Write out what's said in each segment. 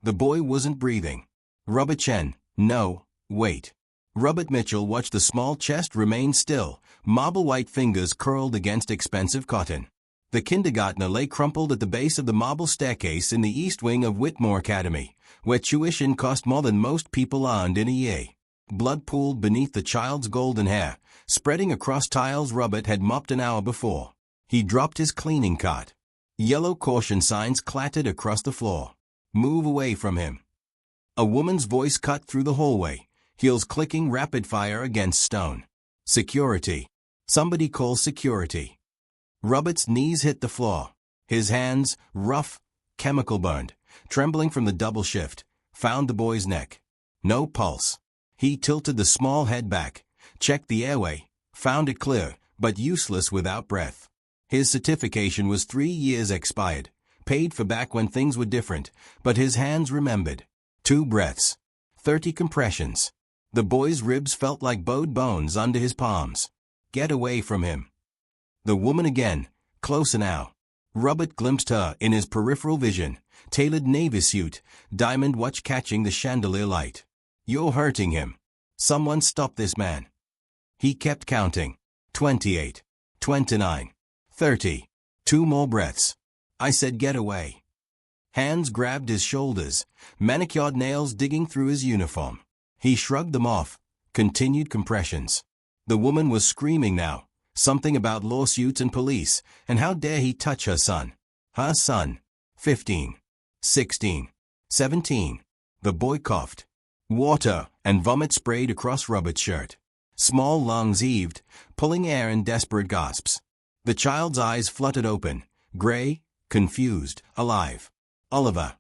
The boy wasn't breathing. Robert Chen, no, wait. Robert Mitchell watched the small chest remain still, marble-white fingers curled against expensive cotton. The kindergartner lay crumpled at the base of the marble staircase in the east wing of Whitmore Academy, where tuition cost more than most people earned in a year. Blood pooled beneath the child's golden hair, spreading across tiles Robert had mopped an hour before. He dropped his cleaning cart. Yellow caution signs clattered across the floor. Move away from him. A woman's voice cut through the hallway, heels clicking rapid fire against stone. Security. Somebody call security. Robert's knees hit the floor. His hands, rough, chemical burned, trembling from the double shift, found the boy's neck. No pulse. He tilted the small head back, checked the airway, found it clear, but useless without breath. His certification was 3 years expired, paid for back when things were different, but his hands remembered. 2 breaths. 30 compressions. The boy's ribs felt like bowed bones under his palms. Get away from him. The woman again, closer now. Robert glimpsed her in his peripheral vision, tailored navy suit, diamond watch catching the chandelier light. You're hurting him. Someone stop this man. He kept counting. 28. 29. 30. 2 more breaths. I said get away. Hands grabbed his shoulders, manicured nails digging through his uniform. He shrugged them off, continued compressions. The woman was screaming now, something about lawsuits and police, and how dare he touch her son. Her son. 15. 16. 17. The boy coughed. Water and vomit sprayed across Robert's shirt. Small lungs heaved, pulling air in desperate gasps. The child's eyes fluttered open, gray, confused, alive. Oliver.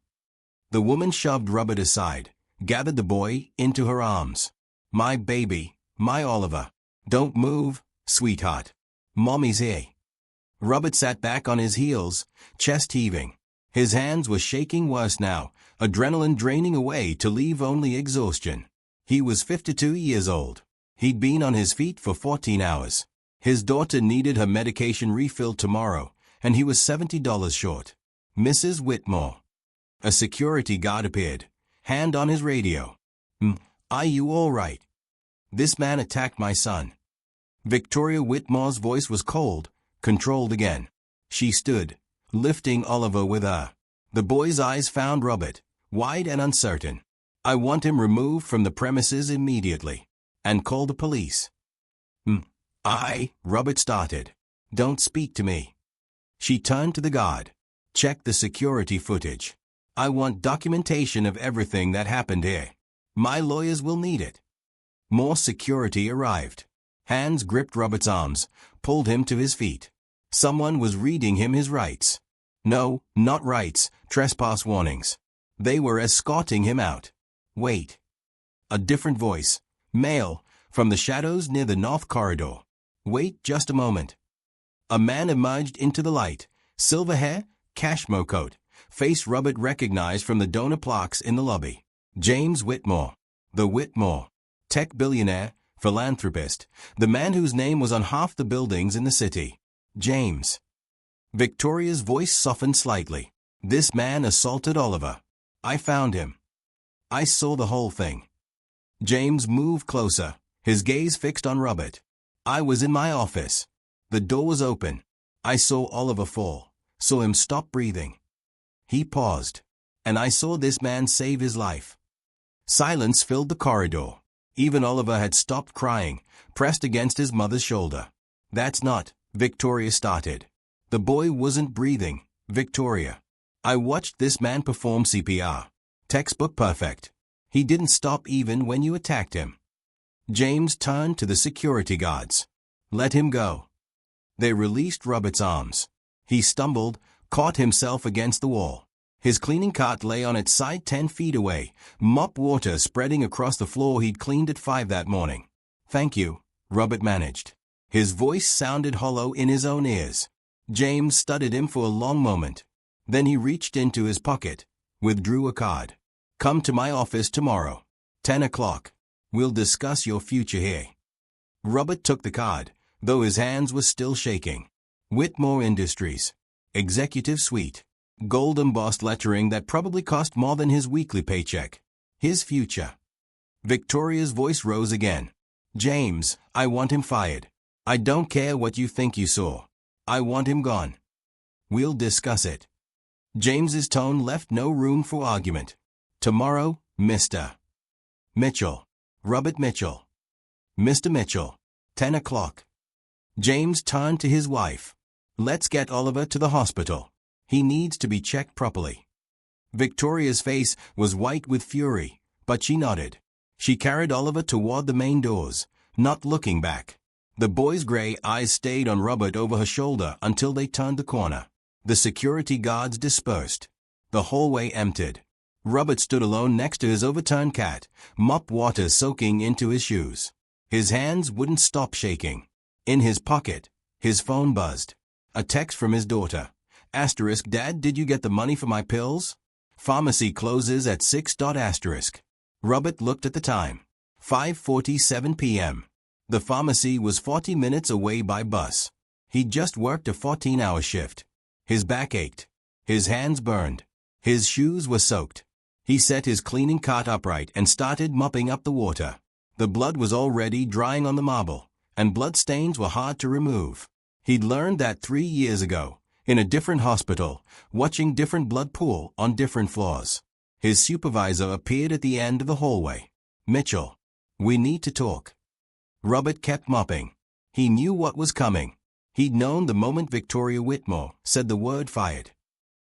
The woman shoved Robert aside, gathered the boy into her arms. My baby, my Oliver. Don't move, sweetheart. Mommy's here. Robert sat back on his heels, chest heaving. His hands were shaking worse now, adrenaline draining away to leave only exhaustion. He was 52 years old. He'd been on his feet for 14 hours. His daughter needed her medication refilled tomorrow, and he was $70 short. Mrs. Whitmore. A security guard appeared, hand on his radio. Are you all right? This man attacked my son. Victoria Whitmore's voice was cold, controlled again. She stood, lifting Oliver with her. The boy's eyes found Robert, wide and uncertain. I want him removed from the premises immediately. And call the police. Robert started. Don't speak to me. She turned to the guard. Check the security footage. I want documentation of everything that happened here. My lawyers will need it. More security arrived. Hands gripped Robert's arms, pulled him to his feet. Someone was reading him his rights. No, not rights, trespass warnings. They were escorting him out. Wait. A different voice, male, from the shadows near the north corridor. Wait just a moment. A man emerged into the light, silver hair, cashmere coat, face Robert recognized from the donor plaques in the lobby. James Whitmore. The Whitmore. Tech billionaire, philanthropist, the man whose name was on half the buildings in the city. James. Victoria's voice softened slightly. This man assaulted Oliver. I found him. I saw the whole thing. James moved closer, his gaze fixed on Robert. I was in my office. The door was open. I saw Oliver fall, saw him stop breathing. He paused, and I saw this man save his life. Silence filled the corridor. Even Oliver had stopped crying, pressed against his mother's shoulder. That's not, Victoria started. The boy wasn't breathing, Victoria. I watched this man perform CPR. Textbook perfect. He didn't stop even when you attacked him. James turned to the security guards. Let him go. They released Robert's arms. He stumbled, caught himself against the wall. His cleaning cart lay on its side 10 feet away, mop water spreading across the floor he'd cleaned at 5 that morning. Thank you, Robert managed. His voice sounded hollow in his own ears. James studied him for a long moment. Then he reached into his pocket, withdrew a card. Come to my office tomorrow. 10 o'clock. We'll discuss your future here. Robert took the card, though his hands were still shaking. Whitmore Industries. Executive Suite. gold embossed lettering that probably cost more than his weekly paycheck. His future. Victoria's voice rose again. James, I want him fired. I don't care what you think you saw. I want him gone. We'll discuss it. James's tone left no room for argument. Tomorrow, Mr. Mitchell. Robert Mitchell. Mr. Mitchell. 10 o'clock. James turned to his wife. Let's get Oliver to the hospital. He needs to be checked properly. Victoria's face was white with fury, but she nodded. She carried Oliver toward the main doors, not looking back. The boy's gray eyes stayed on Robert over her shoulder until they turned the corner. The security guards dispersed. The hallway emptied. Robert stood alone next to his overturned cat, mop water soaking into his shoes. His hands wouldn't stop shaking. In his pocket, his phone buzzed. A text from his daughter. Asterisk, Dad, did you get the money for my pills? Pharmacy closes at 6. Asterisk. Robert looked at the time. 5:47 p.m. The pharmacy was 40 minutes away by bus. He'd just worked a 14-hour shift. His back ached. His hands burned. His shoes were soaked. He set his cleaning cart upright and started mopping up the water. The blood was already drying on the marble, and blood stains were hard to remove. He'd learned that 3 years ago, in a different hospital, watching different blood pool on different floors. His supervisor appeared at the end of the hallway. Mitchell, we need to talk. Robert kept mopping. He knew what was coming. He'd known the moment Victoria Whitmore said the word fired.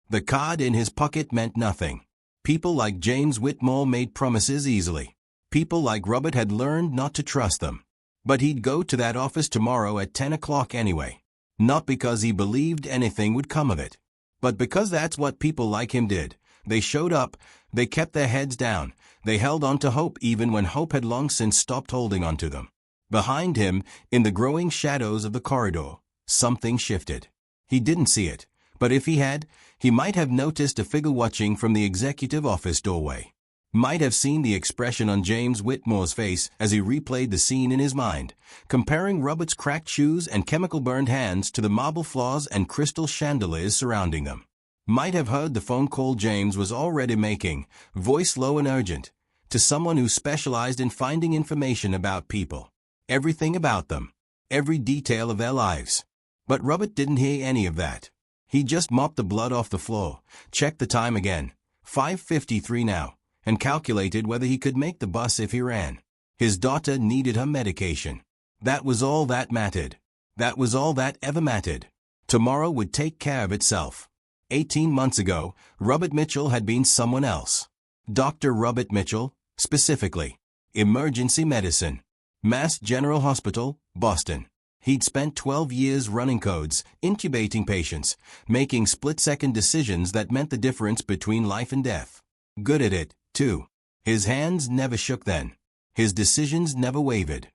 The card in his pocket meant nothing. People like James Whitmore made promises easily. People like Robert had learned not to trust them. But he'd go to that office tomorrow at 10 o'clock anyway. Not because he believed anything would come of it, but because that's what people like him did. They showed up, they kept their heads down, they held on to hope even when hope had long since stopped holding on to them. Behind him, in the growing shadows of the corridor, something shifted. He didn't see it, but if he had, he might have noticed a figure watching from the executive office doorway. Might have seen the expression on James Whitmore's face as he replayed the scene in his mind, comparing Robert's cracked shoes and chemical-burned hands to the marble floors and crystal chandeliers surrounding them. Might have heard the phone call James was already making, voice low and urgent, to someone who specialized in finding information about people. Everything about them. Every detail of their lives. But Robert didn't hear any of that. He just mopped the blood off the floor, checked the time again, 5:53 now, and calculated whether he could make the bus if he ran. His daughter needed her medication. That was all that mattered. That was all that ever mattered. Tomorrow would take care of itself. 18 months ago, Robert Mitchell had been someone else. Dr. Robert Mitchell, specifically. Emergency medicine. Mass General Hospital, Boston. He'd spent 12 years running codes, intubating patients, making split-second decisions that meant the difference between life and death. Good at it, too. His hands never shook then. His decisions never wavered.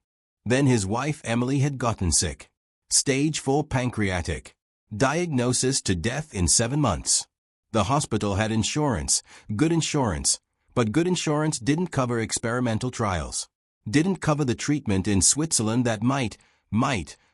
Then his wife Emily had gotten sick. Stage 4 pancreatic. Diagnosis to death in 7 months. The hospital had insurance, but good insurance didn't cover experimental trials. Didn't cover the treatment in Switzerland that might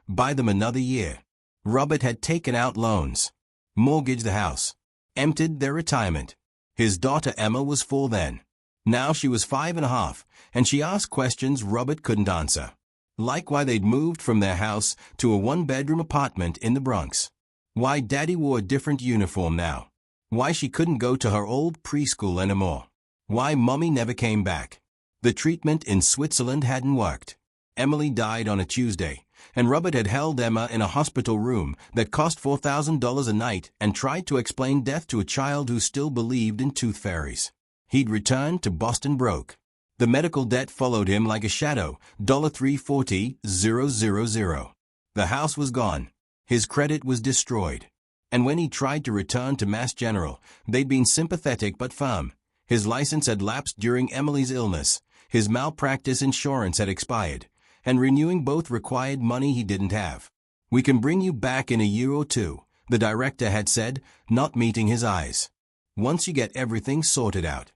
buy them another year. Robert had taken out loans, mortgaged the house, emptied their retirement. His daughter Emma was 4 then. Now she was 5.5, and she asked questions Robert couldn't answer. Like why they'd moved from their house to a 1-bedroom apartment in the Bronx. Why Daddy wore a different uniform now. Why she couldn't go to her old preschool anymore. Why Mommy never came back. The treatment in Switzerland hadn't worked. Emily died on a Tuesday, and Robert had held Emma in a hospital room that cost $4,000 a night and tried to explain death to a child who still believed in tooth fairies. He'd returned to Boston broke. The medical debt followed him like a shadow, $340,000. The house was gone. His credit was destroyed. And when he tried to return to Mass General, they'd been sympathetic but firm. His license had lapsed during Emily's illness. His malpractice insurance had expired, and renewing both required money he didn't have. "We can bring you back in a year or 2, the director had said, not meeting his eyes. "Once you get everything sorted out."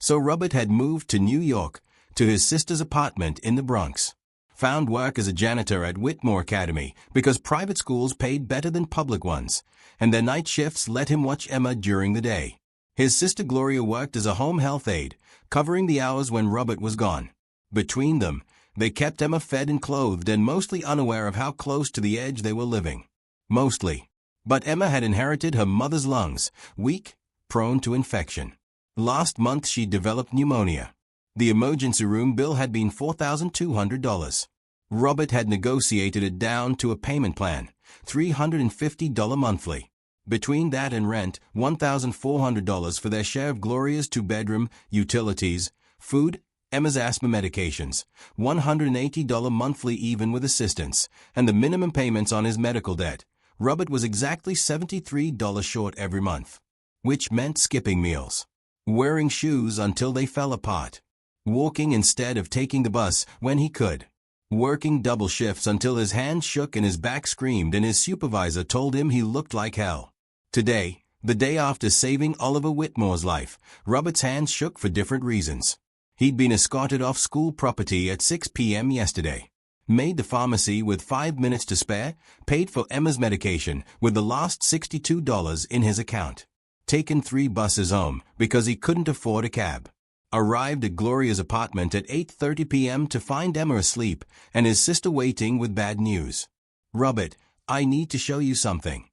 So Robert had moved to New York, to his sister's apartment in the Bronx. found work as a janitor at Whitmore Academy because private schools paid better than public ones, and their night shifts let him watch Emma during the day. His sister Gloria worked as a home health aide, covering the hours when Robert was gone. Between them, they kept Emma fed and clothed and mostly unaware of how close to the edge they were living. Mostly. But Emma had inherited her mother's lungs, weak, prone to infection. Last month she developed pneumonia. The emergency room bill had been $4,200. Robert had negotiated it down to a payment plan, $350 monthly. Between that and rent, $1,400 for their share of Gloria's two-bedroom, utilities, food, Emma's asthma medications, $180 monthly even with assistance, and the minimum payments on his medical debt. Robert was exactly $73 short every month, which meant skipping meals, wearing shoes until they fell apart, walking instead of taking the bus when he could, working double shifts until his hands shook and his back screamed and his supervisor told him he looked like hell. Today, the day after saving Oliver Whitmore's life, Robert's hands shook for different reasons. He'd been escorted off school property at 6 p.m. yesterday, made the pharmacy with 5 minutes to spare, paid for Emma's medication with the last $62 in his account, taken 3 buses home because he couldn't afford a cab, arrived at Gloria's apartment at 8:30 p.m. to find Emma asleep and his sister waiting with bad news. "Robert, I need to show you something."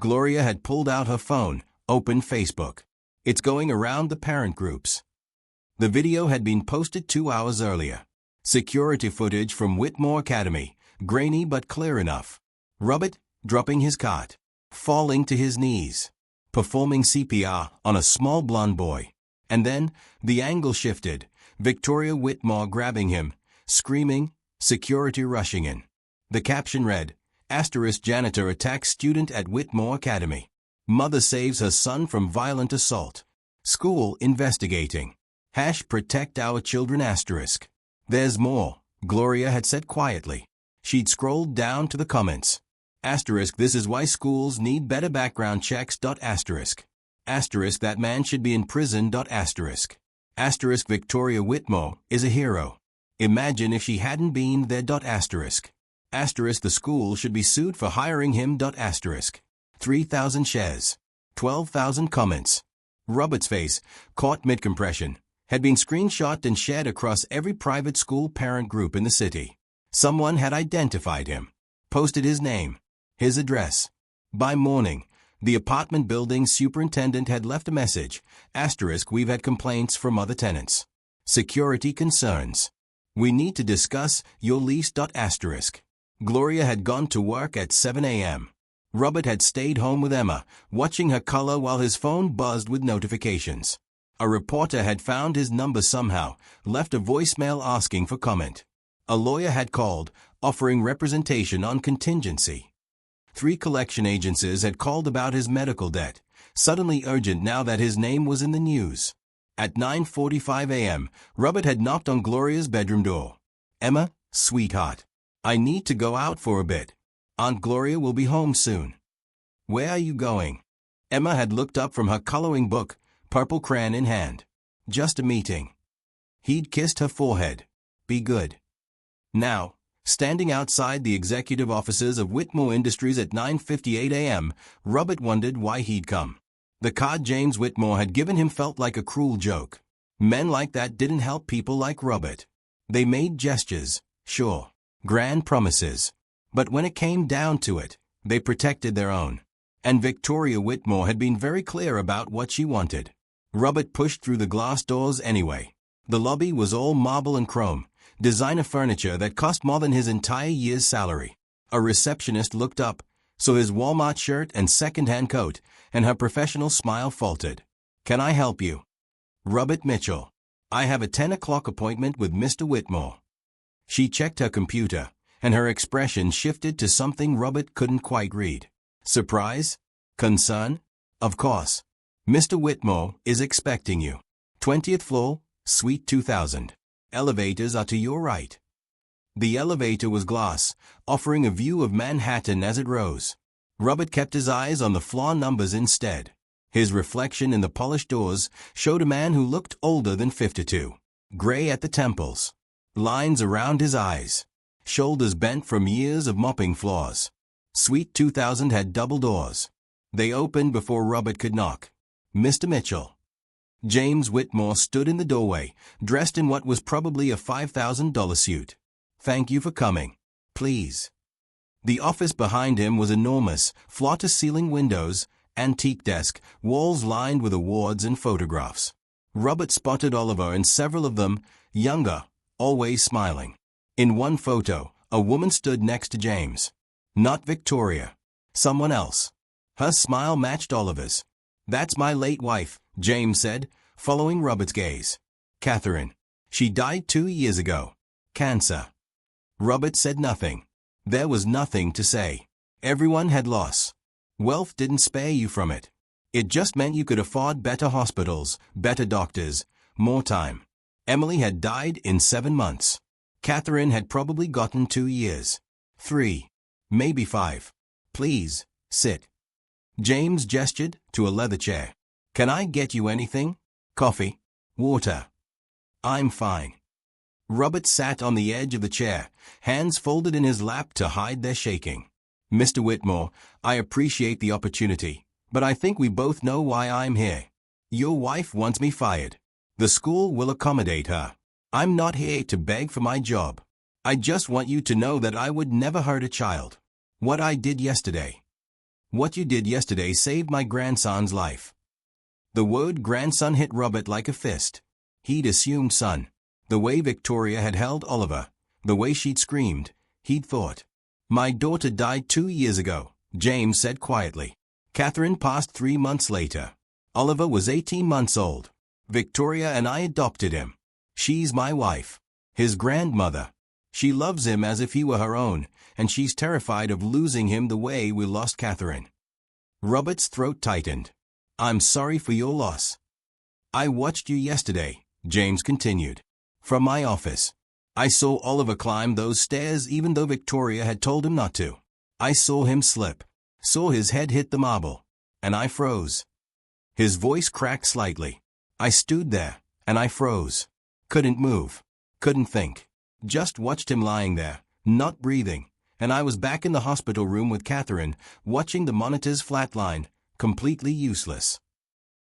Gloria had pulled out her phone, opened Facebook. It's going around the parent groups. The video had been posted 2 hours earlier. Security footage from Whitmore Academy, grainy but clear enough. Robert, dropping his cart, falling to his knees, performing CPR on a small blonde boy. And then, the angle shifted, Victoria Whitmore grabbing him, screaming, security rushing in. The caption read, "Janitor attacks student at Whitmore Academy. Mother saves her son from violent assault. School investigating. #protect our children *. There's more," Gloria had said quietly. She'd scrolled down to the comments. "This is why schools need better background checks. *. That man should be in prison. *. Victoria Whitmore is a hero. Imagine if she hadn't been there. The school should be sued for hiring him. 3,000 shares. 12,000 comments. Robert's face, caught mid-compression, had been screenshot and shared across every private school parent group in the city. Someone had identified him, posted his name, his address. By morning, the apartment building superintendent had left a message, *, we've had complaints from other tenants. Security concerns. We need to discuss your lease. *. Gloria had gone to work at 7 a.m. Robert had stayed home with Emma, watching her color while his phone buzzed with notifications. A reporter had found his number somehow, left a voicemail asking for comment. A lawyer had called, offering representation on contingency. 3 collection agencies had called about his medical debt, suddenly urgent now that his name was in the news. At 9:45 a.m., Robert had knocked on Gloria's bedroom door. "Emma, sweetheart, I need to go out for a bit. Aunt Gloria will be home soon." "Where are you going?" Emma had looked up from her coloring book, purple crayon in hand. "Just a meeting." He'd kissed her forehead. "Be good." Now, standing outside the executive offices of Whitmore Industries at 9:58 a.m., Robert wondered why he'd come. The card James Whitmore had given him felt like a cruel joke. Men like that didn't help people like Robert. They made gestures, sure, grand promises. But when it came down to it, they protected their own. And Victoria Whitmore had been very clear about what she wanted. Robert pushed through the glass doors anyway. The lobby was all marble and chrome, designer furniture that cost more than his entire year's salary. A receptionist looked up, saw his Walmart shirt and second-hand coat, and her professional smile faltered. "Can I help you?" "Robert Mitchell. I have a 10 o'clock appointment with Mr. Whitmore." She checked her computer, and her expression shifted to something Robert couldn't quite read. Surprise? Concern? Of course. "Mr. Whitmore is expecting you. 20th floor, suite 2000. Elevators are to your right." The elevator was glass, offering a view of Manhattan as it rose. Robert kept his eyes on the floor numbers instead. His reflection in the polished doors showed a man who looked older than 52. Gray at the temples. Lines around his eyes. shoulders bent from years of mopping floors. Suite 2000 had double doors. They opened before Robert could knock. "Mr. Mitchell." James Whitmore stood in the doorway, dressed in what was probably a $5,000 suit. "Thank you for coming. Please." The office behind him was enormous, floor-to-ceiling windows, antique desk, walls lined with awards and photographs. Robert spotted Oliver in several of them, younger, always smiling. In one photo, a woman stood next to James. Not Victoria. Someone else. Her smile matched Oliver's. "That's my late wife," James said, following Robert's gaze. "Catherine. She died 2 years ago. Cancer." Robert said nothing. There was nothing to say. Everyone had loss. Wealth didn't spare you from it. It just meant you could afford better hospitals, better doctors, more time. Emily had died in 7 months. Catherine had probably gotten 2 years. 3. Maybe 5. "Please, sit." James gestured to a leather chair. "Can I get you anything? Coffee? Water?" "I'm fine." Robert sat on the edge of the chair, hands folded in his lap to hide their shaking. "Mr. Whitmore, I appreciate the opportunity, but I think we both know why I'm here. Your wife wants me fired. The school will accommodate her. I'm not here to beg for my job. I just want you to know that I would never hurt a child. What you did yesterday saved my grandson's life." The word grandson hit Robert like a fist. He'd assumed son. The way Victoria had held Oliver, the way she'd screamed, he'd thought. "My daughter died 2 years ago," James said quietly. "Catherine passed 3 months later. Oliver was 18 months old. Victoria and I adopted him. She's my wife. His grandmother. She loves him as if he were her own, and she's terrified of losing him the way we lost Catherine." Robert's throat tightened. "I'm sorry for your loss." "I watched you yesterday," James continued. "From my office. I saw Oliver climb those stairs even though Victoria had told him not to. I saw him slip. Saw his head hit the marble. And I froze." His voice cracked slightly. "I stood there, and I froze. Couldn't move. Couldn't think. Just watched him lying there, not breathing, and I was back in the hospital room with Catherine, watching the monitors flatline, completely useless."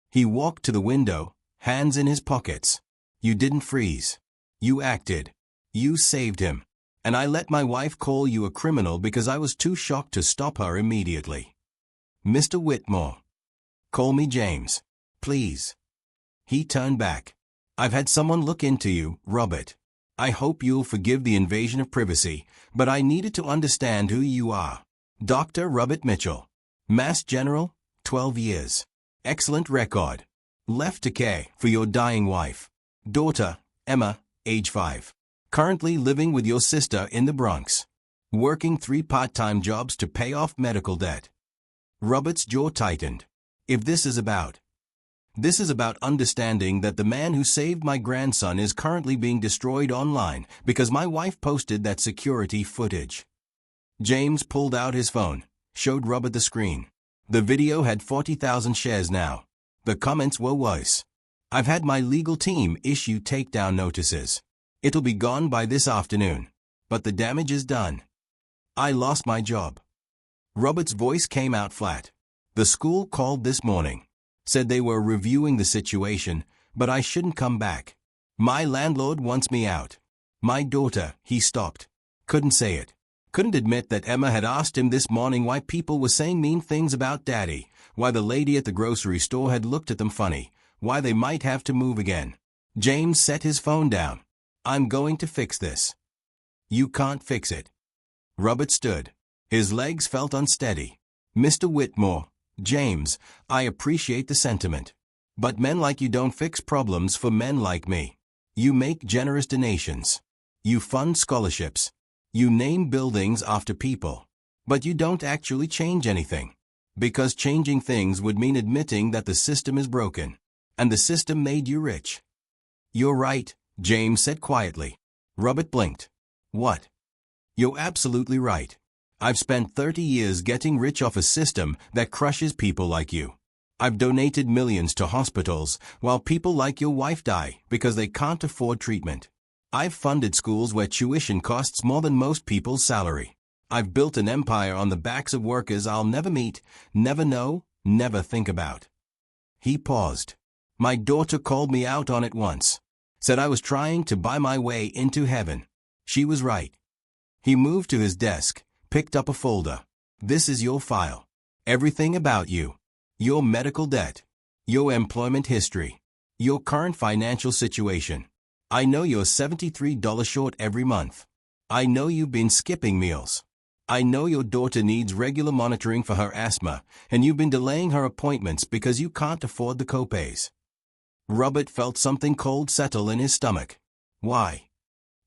He walked to the window, hands in his pockets. "You didn't freeze. You acted. You saved him. And I let my wife call you a criminal because I was too shocked to stop her immediately. Mr. Whitmore." "Call me James. Please." He turned back. "I've had someone look into you, Robert. I hope you'll forgive the invasion of privacy, but I needed to understand who you are. Dr. Robert Mitchell. Mass General, 12 years. Excellent record. Left to care for your dying wife. Daughter, Emma, age 5. Currently living with your sister in the Bronx. Working 3 part-time jobs to pay off medical debt." Robert's jaw tightened. This is about understanding that the man who saved my grandson is currently being destroyed online because my wife posted that security footage." James pulled out his phone, showed Robert the screen. The video had 40,000 shares now. The comments were worse. "I've had my legal team issue takedown notices. It'll be gone by this afternoon. But the damage is done. I lost my job." Robert's voice came out flat. "The school called this morning. Said they were reviewing the situation, but I shouldn't come back. My landlord wants me out. My daughter," he stopped. Couldn't say it. Couldn't admit that Emma had asked him this morning why people were saying mean things about Daddy, why the lady at the grocery store had looked at them funny, why they might have to move again. James set his phone down. "I'm going to fix this." "You can't fix it." Robert stood. His legs felt unsteady. "Mr. Whitmore, James, I appreciate the sentiment. But men like you don't fix problems for men like me. You make generous donations. You fund scholarships. You name buildings after people. But you don't actually change anything. Because changing things would mean admitting that the system is broken. And the system made you rich." "You're right," James said quietly. Robert blinked. "What?" "You're absolutely right. I've spent 30 years getting rich off a system that crushes people like you. I've donated millions to hospitals while people like your wife die because they can't afford treatment. I've funded schools where tuition costs more than most people's salary. I've built an empire on the backs of workers I'll never meet, never know, never think about. He paused. My daughter called me out on it once. Said I was trying to buy my way into heaven. She was right. He moved to his desk, picked up a folder. This is your file. Everything about you. Your medical debt. Your employment history. Your current financial situation. I know you're $73 short every month. I know you've been skipping meals. I know your daughter needs regular monitoring for her asthma, and you've been delaying her appointments because you can't afford the copays. Robert felt something cold settle in his stomach. Why?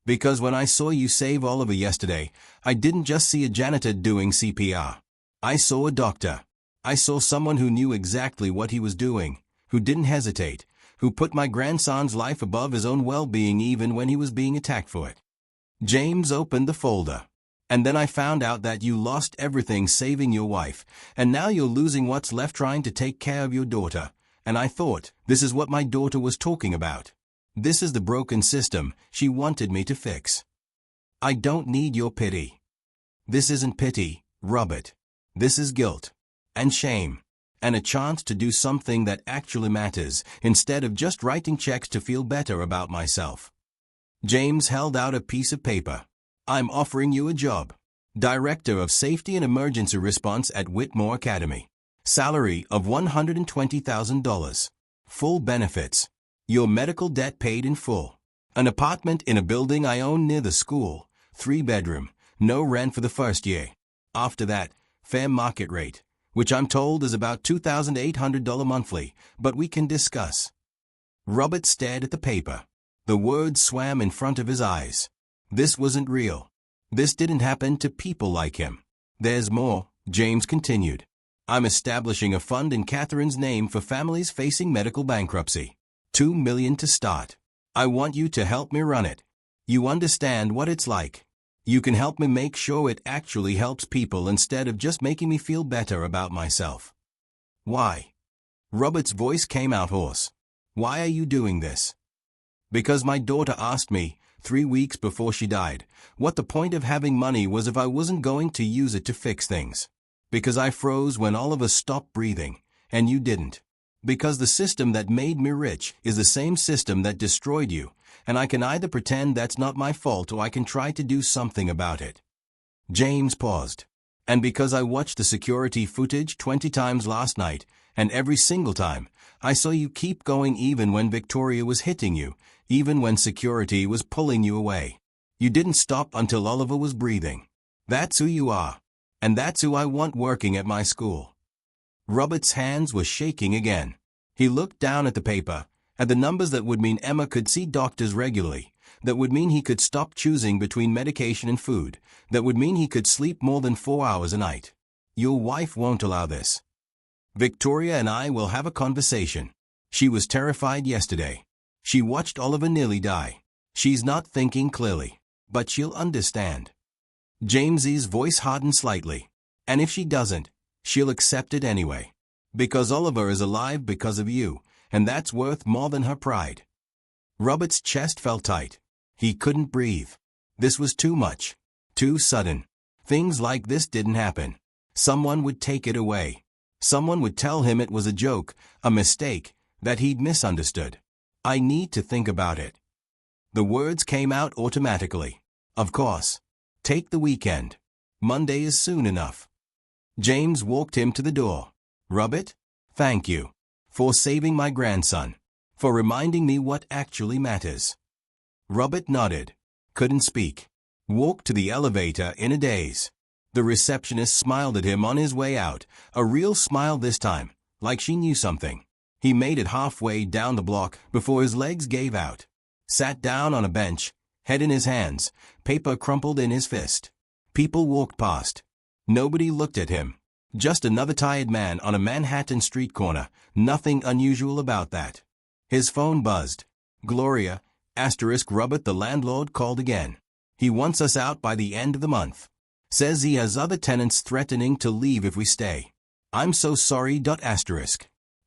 Because when I saw you save Oliver yesterday, I didn't just see a janitor doing CPR. I saw a doctor. I saw someone who knew exactly what he was doing, who didn't hesitate, who put my grandson's life above his own well-being even when he was being attacked for it. James opened the folder. And then I found out that you lost everything saving your wife, and now you're losing what's left trying to take care of your daughter. And I thought, this is what my daughter was talking about. This is the broken system she wanted me to fix. I don't need your pity. This isn't pity, Robert. This is guilt. And shame. And a chance to do something that actually matters, instead of just writing checks to feel better about myself. James held out a piece of paper. I'm offering you a job. Director of Safety and Emergency Response at Whitmore Academy. Salary of $120,000. Full benefits. Your medical debt paid in full. An apartment in a building I own near the school. 3-bedroom. No rent for the first year. After that, fair market rate, which I'm told is about $2,800 monthly, but we can discuss. Robert stared at the paper. The words swam in front of his eyes. This wasn't real. This didn't happen to people like him. There's more, James continued. I'm establishing a fund in Catherine's name for families facing medical bankruptcy. $2 million to start. I want you to help me run it. You understand what it's like. You can help me make sure it actually helps people instead of just making me feel better about myself. Why? Robert's voice came out hoarse. Why are you doing this? Because my daughter asked me, 3 weeks before she died, what the point of having money was if I wasn't going to use it to fix things. Because I froze when all of us stopped breathing, and you didn't. Because the system that made me rich is the same system that destroyed you, and I can either pretend that's not my fault or I can try to do something about it. James paused. And because I watched the security footage 20 times last night, and every single time, I saw you keep going even when Victoria was hitting you, even when security was pulling you away. You didn't stop until Oliver was breathing. That's who you are. And that's who I want working at my school. Robert's hands were shaking again. He looked down at the paper, at the numbers that would mean Emma could see doctors regularly, that would mean he could stop choosing between medication and food, that would mean he could sleep more than 4 hours a night. Your wife won't allow this. Victoria and I will have a conversation. She was terrified yesterday. She watched Oliver nearly die. She's not thinking clearly, but she'll understand. James's voice hardened slightly. And if she doesn't, she'll accept it anyway. Because Oliver is alive because of you, and that's worth more than her pride. Robert's chest felt tight. He couldn't breathe. This was too much. Too sudden. Things like this didn't happen. Someone would take it away. Someone would tell him it was a joke, a mistake, that he'd misunderstood. I need to think about it. The words came out automatically. Of course. Take the weekend. Monday is soon enough. James walked him to the door. Robert, thank you. For saving my grandson. For reminding me what actually matters. Robert nodded. Couldn't speak. Walked to the elevator in a daze. The receptionist smiled at him on his way out, a real smile this time, like she knew something. He made it halfway down the block before his legs gave out. Sat down on a bench, head in his hands, paper crumpled in his fist. People walked past. Nobody looked at him. Just another tired man on a Manhattan street corner, nothing unusual about that. His phone buzzed. Gloria, Robert the landlord called again. He wants us out by the end of the month. Says he has other tenants threatening to leave if we stay. I'm so sorry.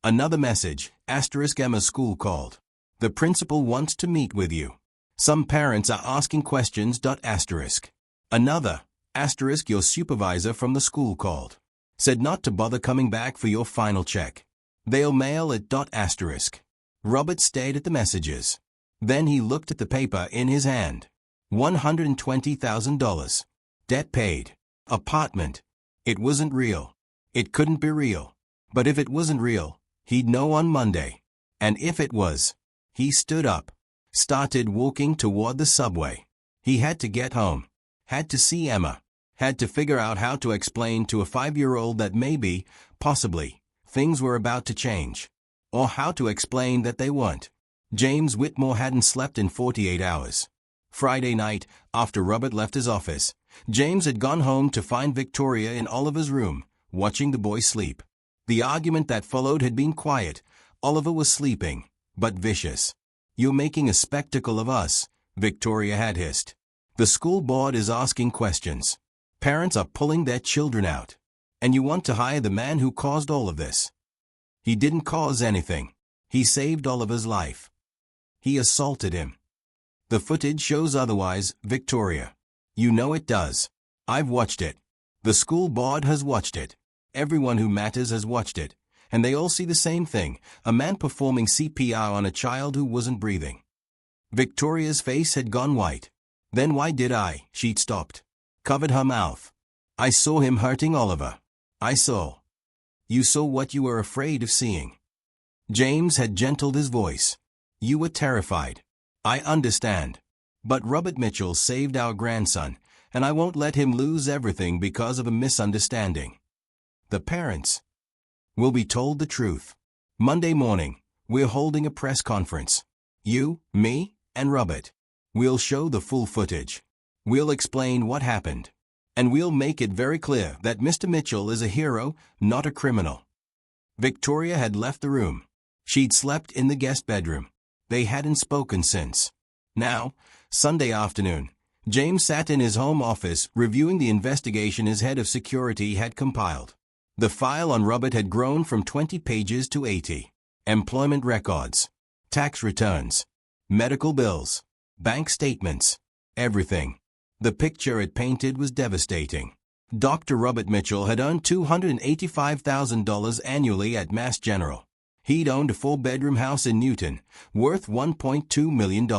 Another message, Emma's school called. The principal wants to meet with you. Some parents are asking questions. Asterisk. Another, asterisk, your supervisor from the school called. Said not to bother coming back for your final check. They'll mail it. Asterisk. Robert stared at the messages. Then he looked at the paper in his hand. $120,000. Debt paid. Apartment. It wasn't real. It couldn't be real. But if it wasn't real, he'd know on Monday. And if it was, he stood up, started walking toward the subway. He had to get home, had to see Emma, had to figure out how to explain to a 5-year-old that maybe, possibly, things were about to change. Or how to explain that they weren't. James Whitmore hadn't slept in 48 hours. Friday night, after Robert left his office, James had gone home to find Victoria in Oliver's room, watching the boy sleep. The argument that followed had been quiet. Oliver was sleeping, but vicious. "You're making a spectacle of us," Victoria had hissed. "The school board is asking questions. Parents are pulling their children out. And you want to hire the man who caused all of this. He didn't cause anything. He saved Oliver's life. He assaulted him. The footage shows otherwise, Victoria. You know it does. I've watched it. The school board has watched it. Everyone who matters has watched it. And they all see the same thing, a man performing CPR on a child who wasn't breathing." Victoria's face had gone white. "Then why did I?" She'd stopped. Covered her mouth. "I saw him hurting Oliver. I saw." "You saw what you were afraid of seeing." James had gentled his voice. "You were terrified. I understand. But Robert Mitchell saved our grandson, and I won't let him lose everything because of a misunderstanding. The parents will be told the truth. Monday morning, we're holding a press conference. You, me, and Robert. We'll show the full footage. We'll explain what happened. And we'll make it very clear that Mr. Mitchell is a hero, not a criminal." Victoria had left the room. She'd slept in the guest bedroom. They hadn't spoken since. Now, Sunday afternoon, James sat in his home office reviewing the investigation his head of security had compiled. The file on Robert had grown from 20 pages to 80. Employment records, tax returns, medical bills, bank statements, everything. The picture it painted was devastating. Dr. Robert Mitchell had earned $285,000 annually at Mass General. He'd owned a 4-bedroom house in Newton, worth $1.2 million.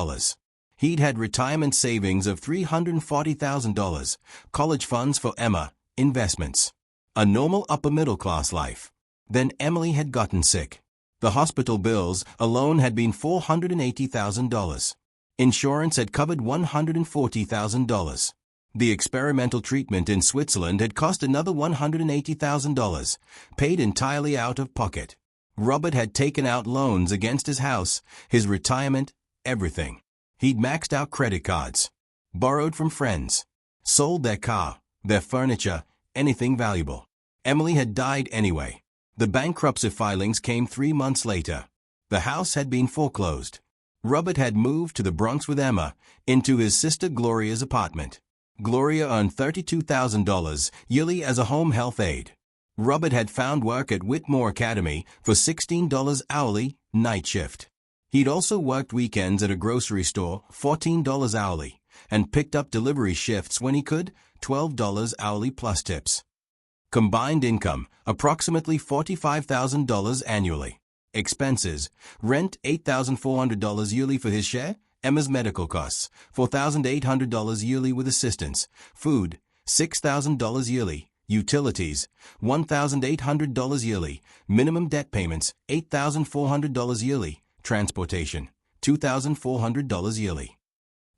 He'd had retirement savings of $340,000, college funds for Emma, investments. A normal upper-middle-class life. Then Emily had gotten sick. The hospital bills alone had been $480,000. Insurance had covered $140,000. The experimental treatment in Switzerland had cost another $180,000, paid entirely out of pocket. Robert had taken out loans against his house, his retirement, everything. He'd maxed out credit cards, borrowed from friends, sold their car, their furniture, anything valuable. Emily had died anyway. The bankruptcy filings came 3 months later. The house had been foreclosed. Robert had moved to the Bronx with Emma, into his sister Gloria's apartment. Gloria earned $32,000 yearly as a home health aide. Robert had found work at Whitmore Academy for $16 hourly, night shift. He'd also worked weekends at a grocery store, $14 hourly, and picked up delivery shifts when he could, $12 hourly plus tips. Combined income, approximately $45,000 annually. Expenses, rent $8,400 yearly for his share, Emma's medical costs, $4,800 yearly with assistance, food, $6,000 yearly, utilities, $1,800 yearly, minimum debt payments, $8,400 yearly, transportation, $2,400 yearly.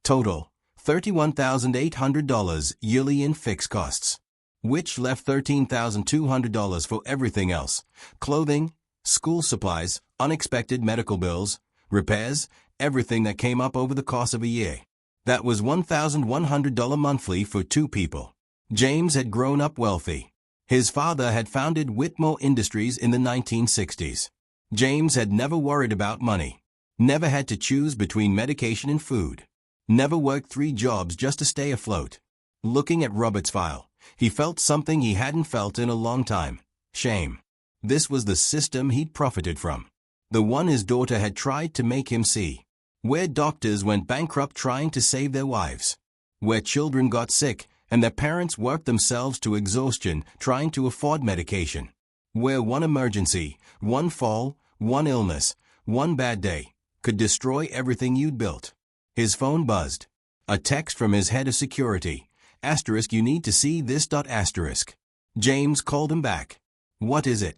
Total, $31,800 yearly in fixed costs, which left $13,200 for everything else: clothing, school supplies, unexpected medical bills, repairs, everything that came up over the course of a year. That was $1,100 monthly for 2 people. James had grown up wealthy. His father had founded Whitmore Industries in the 1960s. James had never worried about money. Never had to choose between medication and food. Never worked 3 jobs just to stay afloat. Looking at Robert's file, he felt something he hadn't felt in a long time: shame. This was the system he'd profited from. The one his daughter had tried to make him see. where doctors went bankrupt trying to save their wives, where children got sick and their parents worked themselves to exhaustion trying to afford medication, where one emergency, one fall, one illness, one bad day could destroy everything you'd built. His phone buzzed. A text from his head of security. Asterisk, you need to see this. Asterisk. James called him back. What is it?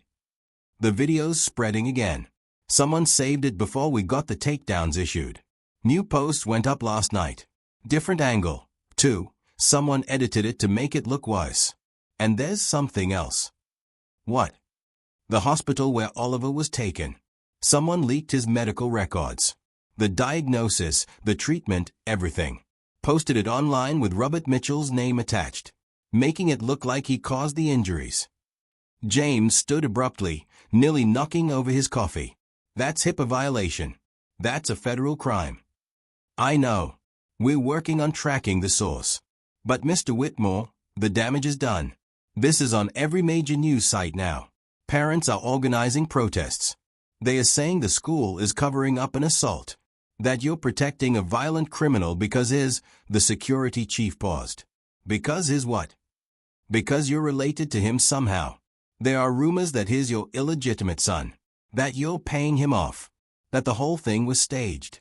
The video's spreading again. Someone saved it before we got the takedowns issued. New posts went up last night. Different angle. 2. Someone edited it to make it look worse. And there's something else. What? The hospital where Oliver was taken. Someone leaked his medical records. The diagnosis, the treatment, everything. Posted it online with Robert Mitchell's name attached, making it look like he caused the injuries. James stood abruptly, nearly knocking over his coffee. That's HIPAA violation. That's a federal crime. I know. We're working on tracking the source. But Mr. Whitmore, the damage is done. This is on every major news site now. Parents are organizing protests. They are saying the school is covering up an assault. That you're protecting a violent criminal because the security chief paused. Because what? Because you're related to him somehow. There are rumors that he's your illegitimate son. That you're paying him off. That the whole thing was staged.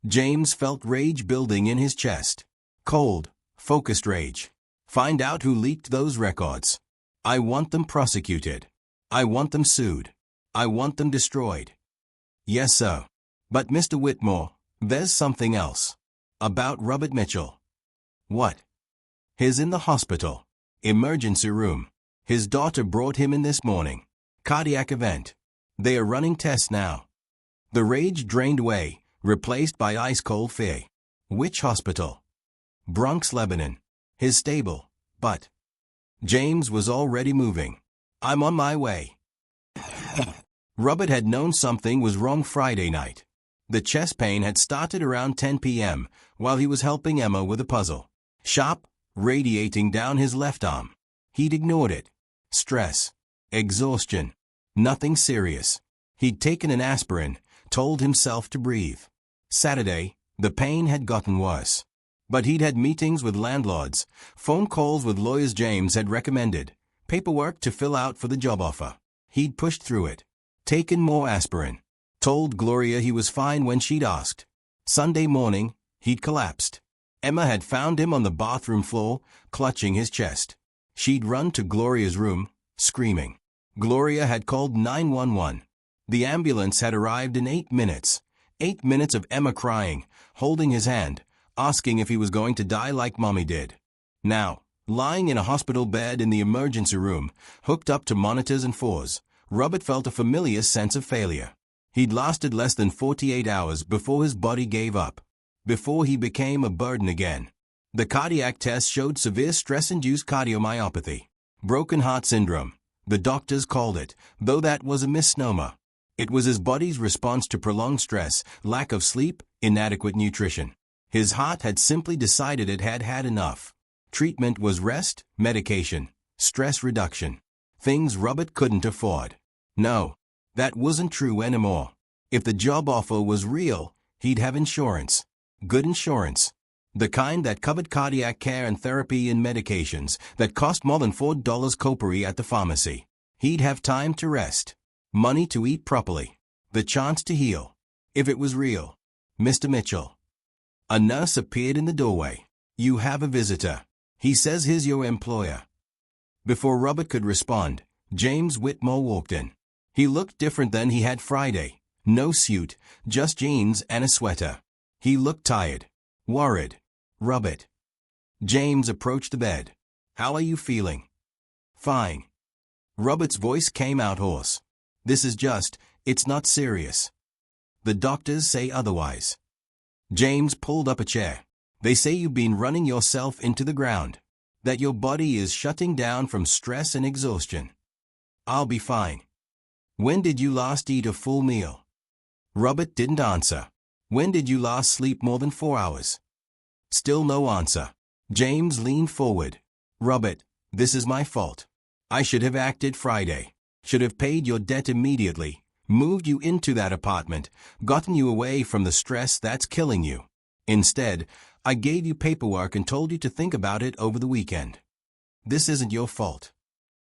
James felt rage building in his chest. Cold, focused rage. Find out who leaked those records. I want them prosecuted. I want them sued. I want them destroyed. Yes, sir. But Mr. Whitmore, there's something else. About Robert Mitchell. What? He's in the hospital. Emergency room. His daughter brought him in this morning. Cardiac event. They are running tests now. The rage drained away, replaced by ice-cold fear. Which hospital? Bronx, Lebanon. His stable. But James was already moving. I'm on my way. Robert had known something was wrong Friday night. The chest pain had started around 10 p.m. while he was helping Emma with a puzzle. Sharp, radiating down his left arm. He'd ignored it. Stress. Exhaustion. Nothing serious. He'd taken an aspirin, told himself to breathe. Saturday, the pain had gotten worse. But he'd had meetings with landlords, phone calls with lawyers James had recommended, paperwork to fill out for the job offer. He'd pushed through it. Taken more aspirin. Told Gloria he was fine when she'd asked. Sunday morning, he'd collapsed. Emma had found him on the bathroom floor, clutching his chest. She'd run to Gloria's room, screaming. Gloria had called 911. The ambulance had arrived in 8 minutes. 8 minutes of Emma crying, holding his hand, asking if he was going to die like Mommy did. Now, lying in a hospital bed in the emergency room, hooked up to monitors and fours, Robert felt a familiar sense of failure. He'd lasted less than 48 hours before his body gave up. Before he became a burden again. The cardiac test showed severe stress-induced cardiomyopathy. Broken heart syndrome. The doctors called it, though that was a misnomer. It was his body's response to prolonged stress, lack of sleep, inadequate nutrition. His heart had simply decided it had had enough. Treatment was rest, medication, stress reduction. Things Robert couldn't afford. No. That wasn't true anymore. If the job offer was real, he'd have insurance. Good insurance. The kind that covered cardiac care and therapy and medications that cost more than $4 copay at the pharmacy. He'd have time to rest. Money to eat properly. The chance to heal. If it was real. Mr. Mitchell. A nurse appeared in the doorway. You have a visitor. He says he's your employer. Before Robert could respond, James Whitmore walked in. He looked different than he had Friday. No suit, just jeans and a sweater. He looked tired. Worried. Robert. James approached the bed. How are you feeling? Fine. Robert's voice came out hoarse. This is it's not serious. The doctors say otherwise. James pulled up a chair. They say you've been running yourself into the ground. That your body is shutting down from stress and exhaustion. I'll be fine. When did you last eat a full meal? Robert didn't answer. When did you last sleep more than 4 hours? Still no answer. James leaned forward. Robert, this is my fault. I should have acted Friday. Should have paid your debt immediately. moved you into that apartment, gotten you away from the stress that's killing you. Instead, I gave you paperwork and told you to think about it over the weekend. This isn't your fault.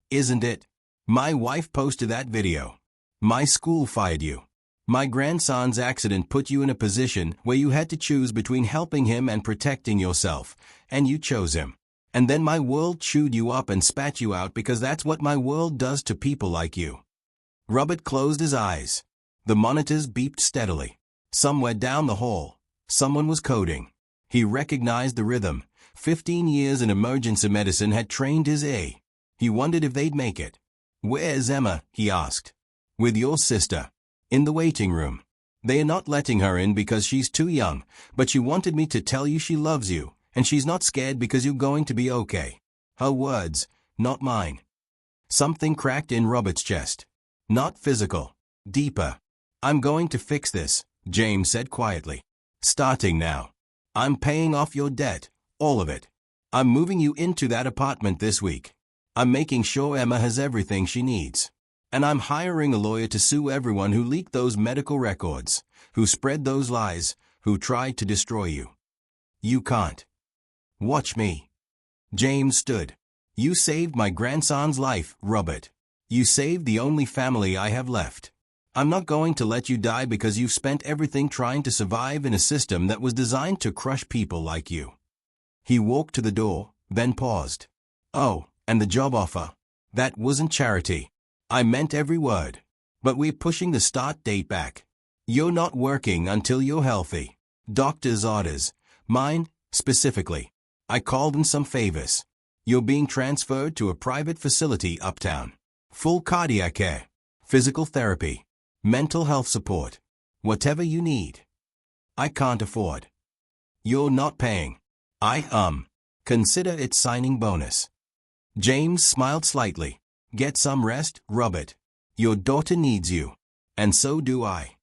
Isn't it? My wife posted that video. My school fired you. My grandson's accident put you in a position where you had to choose between helping him and protecting yourself, and you chose him. And then my world chewed you up and spat you out because that's what my world does to people like you. Robert closed his eyes. The monitors beeped steadily. Somewhere down the hall, someone was coding. He recognized the rhythm. 15 years in emergency medicine had trained his ear. He wondered if they'd make it. "Where's Emma?" he asked. "With your sister. In the waiting room. They are not letting her in because she's too young, but she wanted me to tell you she loves you, and she's not scared because you're going to be okay." Her words, not mine. Something cracked in Robert's chest. Not physical. Deeper. "I'm going to fix this," James said quietly. "Starting now. I'm paying off your debt, all of it. I'm moving you into that apartment this week. I'm making sure Emma has everything she needs. And I'm hiring a lawyer to sue everyone who leaked those medical records, who spread those lies, who tried to destroy you. You can't. Watch me." James stood. "You saved my grandson's life, Robert. You saved the only family I have left. I'm not going to let you die because you've spent everything trying to survive in a system that was designed to crush people like you." He walked to the door, then paused. "Oh, and the job offer. That wasn't charity. I meant every word. But we're pushing the start date back. You're not working until you're healthy. Doctor's orders. Mine, specifically. I called in some favors. You're being transferred to a private facility uptown. Full cardiac care. Physical therapy. Mental health support. Whatever you need. I can't afford. You're not paying. Consider it signing bonus." James smiled slightly. "Get some rest, Robert. Your daughter needs you. And so do I."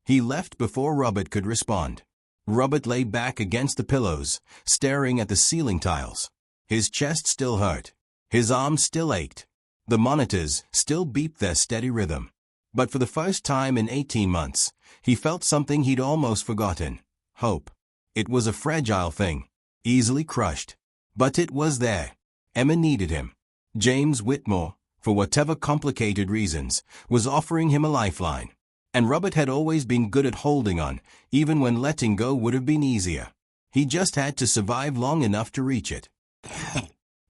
He left before Robert could respond. Robert lay back against the pillows, staring at the ceiling tiles. His chest still hurt. His arms still ached. The monitors still beeped their steady rhythm. But for the first time in 18 months, he felt something he'd almost forgotten. Hope. It was a fragile thing, easily crushed. But it was there. Emma needed him. James Whitmore, for whatever complicated reasons, was offering him a lifeline. And Robert had always been good at holding on, even when letting go would have been easier. He just had to survive long enough to reach it.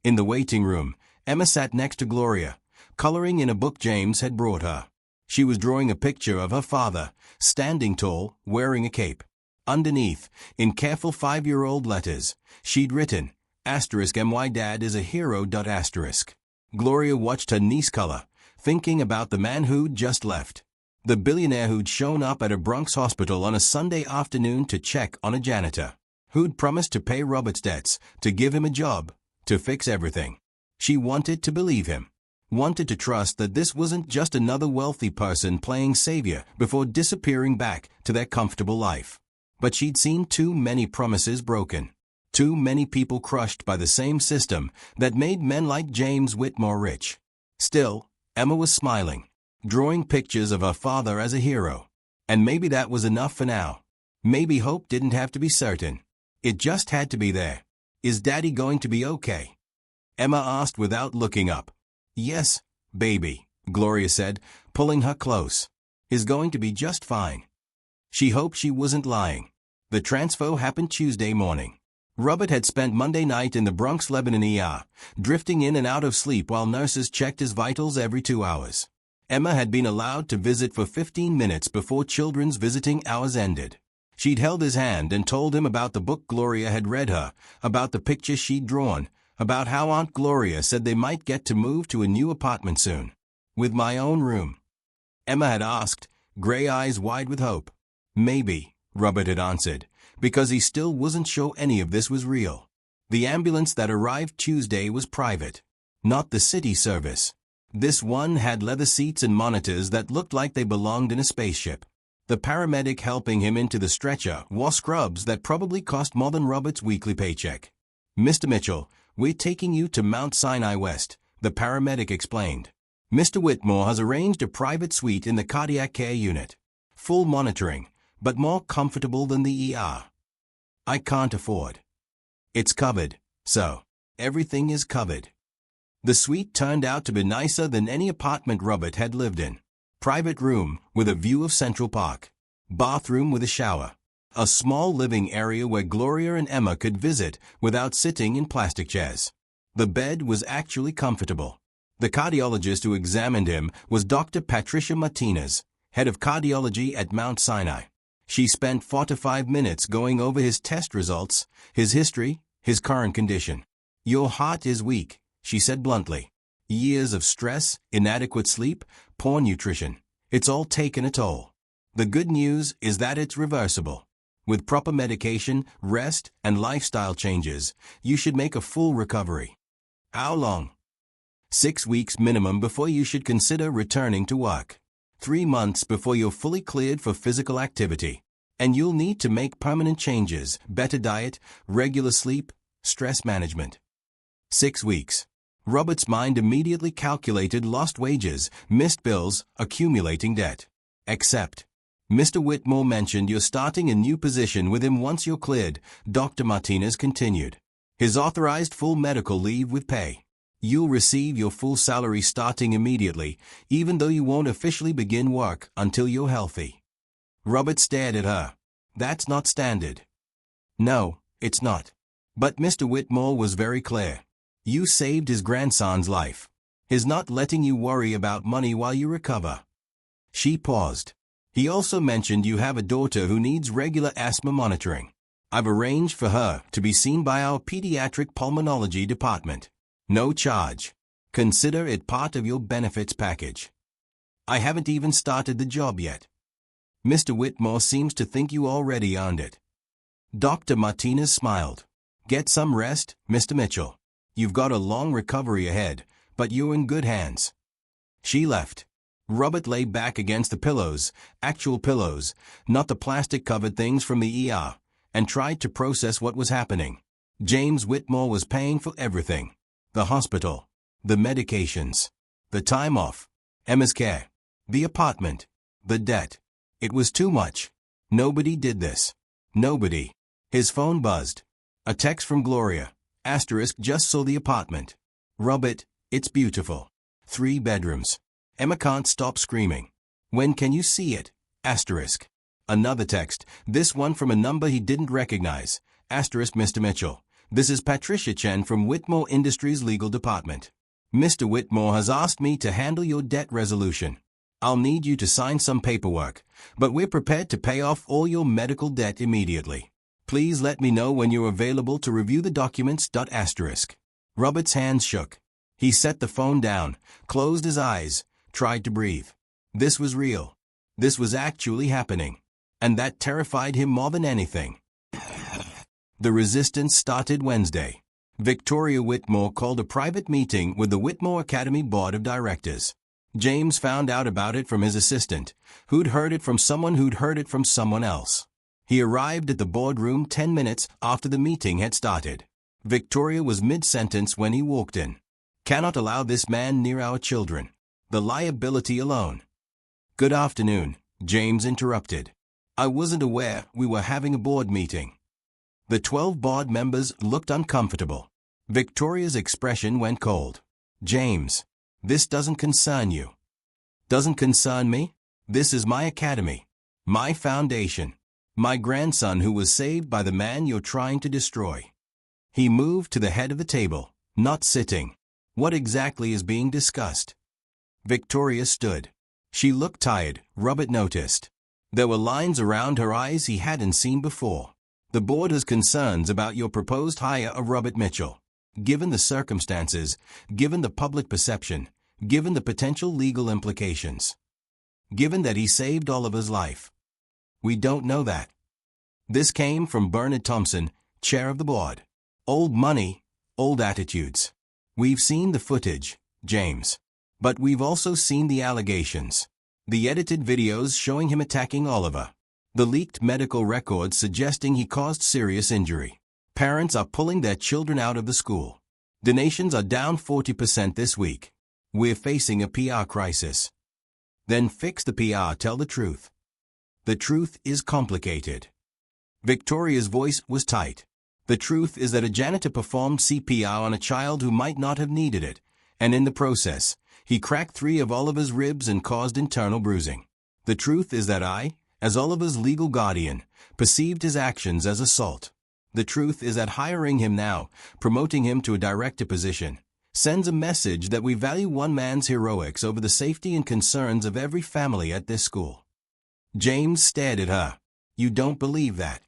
In the waiting room, Emma sat next to Gloria, coloring in a book James had brought her. She was drawing a picture of her father, standing tall, wearing a cape. Underneath, in careful 5-year-old letters, she'd written, "My dad is a hero." Gloria watched her niece color, thinking about the man who'd just left. The billionaire who'd shown up at a Bronx hospital on a Sunday afternoon to check on a janitor. Who'd promised to pay Robert's debts, to give him a job, to fix everything. She wanted to believe him. Wanted to trust that this wasn't just another wealthy person playing savior before disappearing back to their comfortable life. But she'd seen too many promises broken. Too many people crushed by the same system that made men like James Whitmore rich. Still, Emma was smiling, drawing pictures of her father as a hero. And maybe that was enough for now. Maybe hope didn't have to be certain. It just had to be there. "Is Daddy going to be okay?" Emma asked without looking up. "Yes, baby," Gloria said, pulling her close. "Is going to be just fine." She hoped she wasn't lying. The transfer happened Tuesday morning. Robert had spent Monday night in the Bronx Lebanon ER, drifting in and out of sleep while nurses checked his vitals every 2 hours. Emma had been allowed to visit for 15 minutes before children's visiting hours ended. She'd held his hand and told him about the book Gloria had read her, about the picture she'd drawn, about how Aunt Gloria said they might get to move to a new apartment soon. "With my own room?" Emma had asked, gray eyes wide with hope. "Maybe," Robert had answered, because he still wasn't sure any of this was real. The ambulance that arrived Tuesday was private, not the city service. This one had leather seats and monitors that looked like they belonged in a spaceship. The paramedic helping him into the stretcher wore scrubs that probably cost more than Robert's weekly paycheck. "Mr. Mitchell, we're taking you to Mount Sinai West," the paramedic explained. Mr. Whitmore has arranged a private suite in the cardiac care unit. Full monitoring, but more comfortable than the ER. I can't afford. It's covered, so everything is covered. The suite turned out to be nicer than any apartment Robert had lived in. Private room with a view of Central Park. Bathroom with a shower. A small living area where Gloria and Emma could visit without sitting in plastic chairs. The bed was actually comfortable. The cardiologist who examined him was Dr. Patricia Martinez, head of cardiology at Mount Sinai. She spent 45 minutes going over his test results, his history, his current condition. "Your heart is weak," she said bluntly. "Years of stress, inadequate sleep, poor nutrition. It's all taken a toll. The good news is that it's reversible. With proper medication, rest, and lifestyle changes, you should make a full recovery." How long? 6 weeks minimum before you should consider returning to work. 3 months before you're fully cleared for physical activity. And you'll need to make permanent changes, better diet, regular sleep, stress management. 6 weeks. Robert's mind immediately calculated lost wages, missed bills, accumulating debt. Except, Mr. Whitmore mentioned you're starting a new position with him once you're cleared, Dr. Martinez continued. His authorized full medical leave with pay. You'll receive your full salary starting immediately, even though you won't officially begin work until you're healthy. Robert stared at her. That's not standard. No, it's not. But Mr. Whitmore was very clear. You saved his grandson's life. His not letting you worry about money while you recover. She paused. He also mentioned you have a daughter who needs regular asthma monitoring. I've arranged for her to be seen by our pediatric pulmonology department. No charge. Consider it part of your benefits package. I haven't even started the job yet. Mr. Whitmore seems to think you already earned it. Dr. Martinez smiled. Get some rest, Mr. Mitchell. You've got a long recovery ahead, but you're in good hands. She left. Robert lay back against the pillows, actual pillows, not the plastic-covered things from the ER, and tried to process what was happening. James Whitmore was paying for everything. The hospital, the medications, the time off, Emma's care, the apartment, the debt. It was too much. Nobody did this. Nobody. His phone buzzed. A text from Gloria. Just saw the apartment. Robert, it's beautiful. 3 bedrooms. Emma can't stop screaming. When can you see it? Another text, this one from a number he didn't recognize. Mr. Mitchell. This is Patricia Chen from Whitmore Industries Legal Department. Mr. Whitmore has asked me to handle your debt resolution. I'll need you to sign some paperwork, but we're prepared to pay off all your medical debt immediately. Please let me know when you're available to review the documents. Robert's hands shook. He set the phone down, closed his eyes, tried to breathe. This was real. This was actually happening. And that terrified him more than anything. The resistance started Wednesday. Victoria Whitmore called a private meeting with the Whitmore Academy Board of Directors. James found out about it from his assistant, who'd heard it from someone who'd heard it from someone else. He arrived at the boardroom 10 minutes after the meeting had started. Victoria was mid-sentence when he walked in. Cannot allow this man near our children. The liability alone. Good afternoon, James interrupted. I wasn't aware we were having a board meeting. The 12 board members looked uncomfortable. Victoria's expression went cold. James, this doesn't concern you. Doesn't concern me? This is my academy. My foundation. My grandson who was saved by the man you're trying to destroy. He moved to the head of the table, not sitting. What exactly is being discussed? Victoria stood. She looked tired, Robert noticed. There were lines around her eyes he hadn't seen before. The board has concerns about your proposed hire of Robert Mitchell. Given the circumstances, given the public perception, given the potential legal implications. Given that he saved Oliver's life. We don't know that. This came from Bernard Thompson, chair of the board. Old money, old attitudes. We've seen the footage, James. But we've also seen the allegations. The edited videos showing him attacking Oliver. The leaked medical records suggesting he caused serious injury. Parents are pulling their children out of the school. Donations are down 40% this week. We're facing a PR crisis. Then fix the PR, tell the truth. The truth is complicated. Victoria's voice was tight. The truth is that a janitor performed CPR on a child who might not have needed it, and in the process, he cracked 3 of Oliver's ribs and caused internal bruising. The truth is that I, as Oliver's legal guardian, perceived his actions as assault. The truth is that hiring him now, promoting him to a director position, sends a message that we value one man's heroics over the safety and concerns of every family at this school. James stared at her. You don't believe that?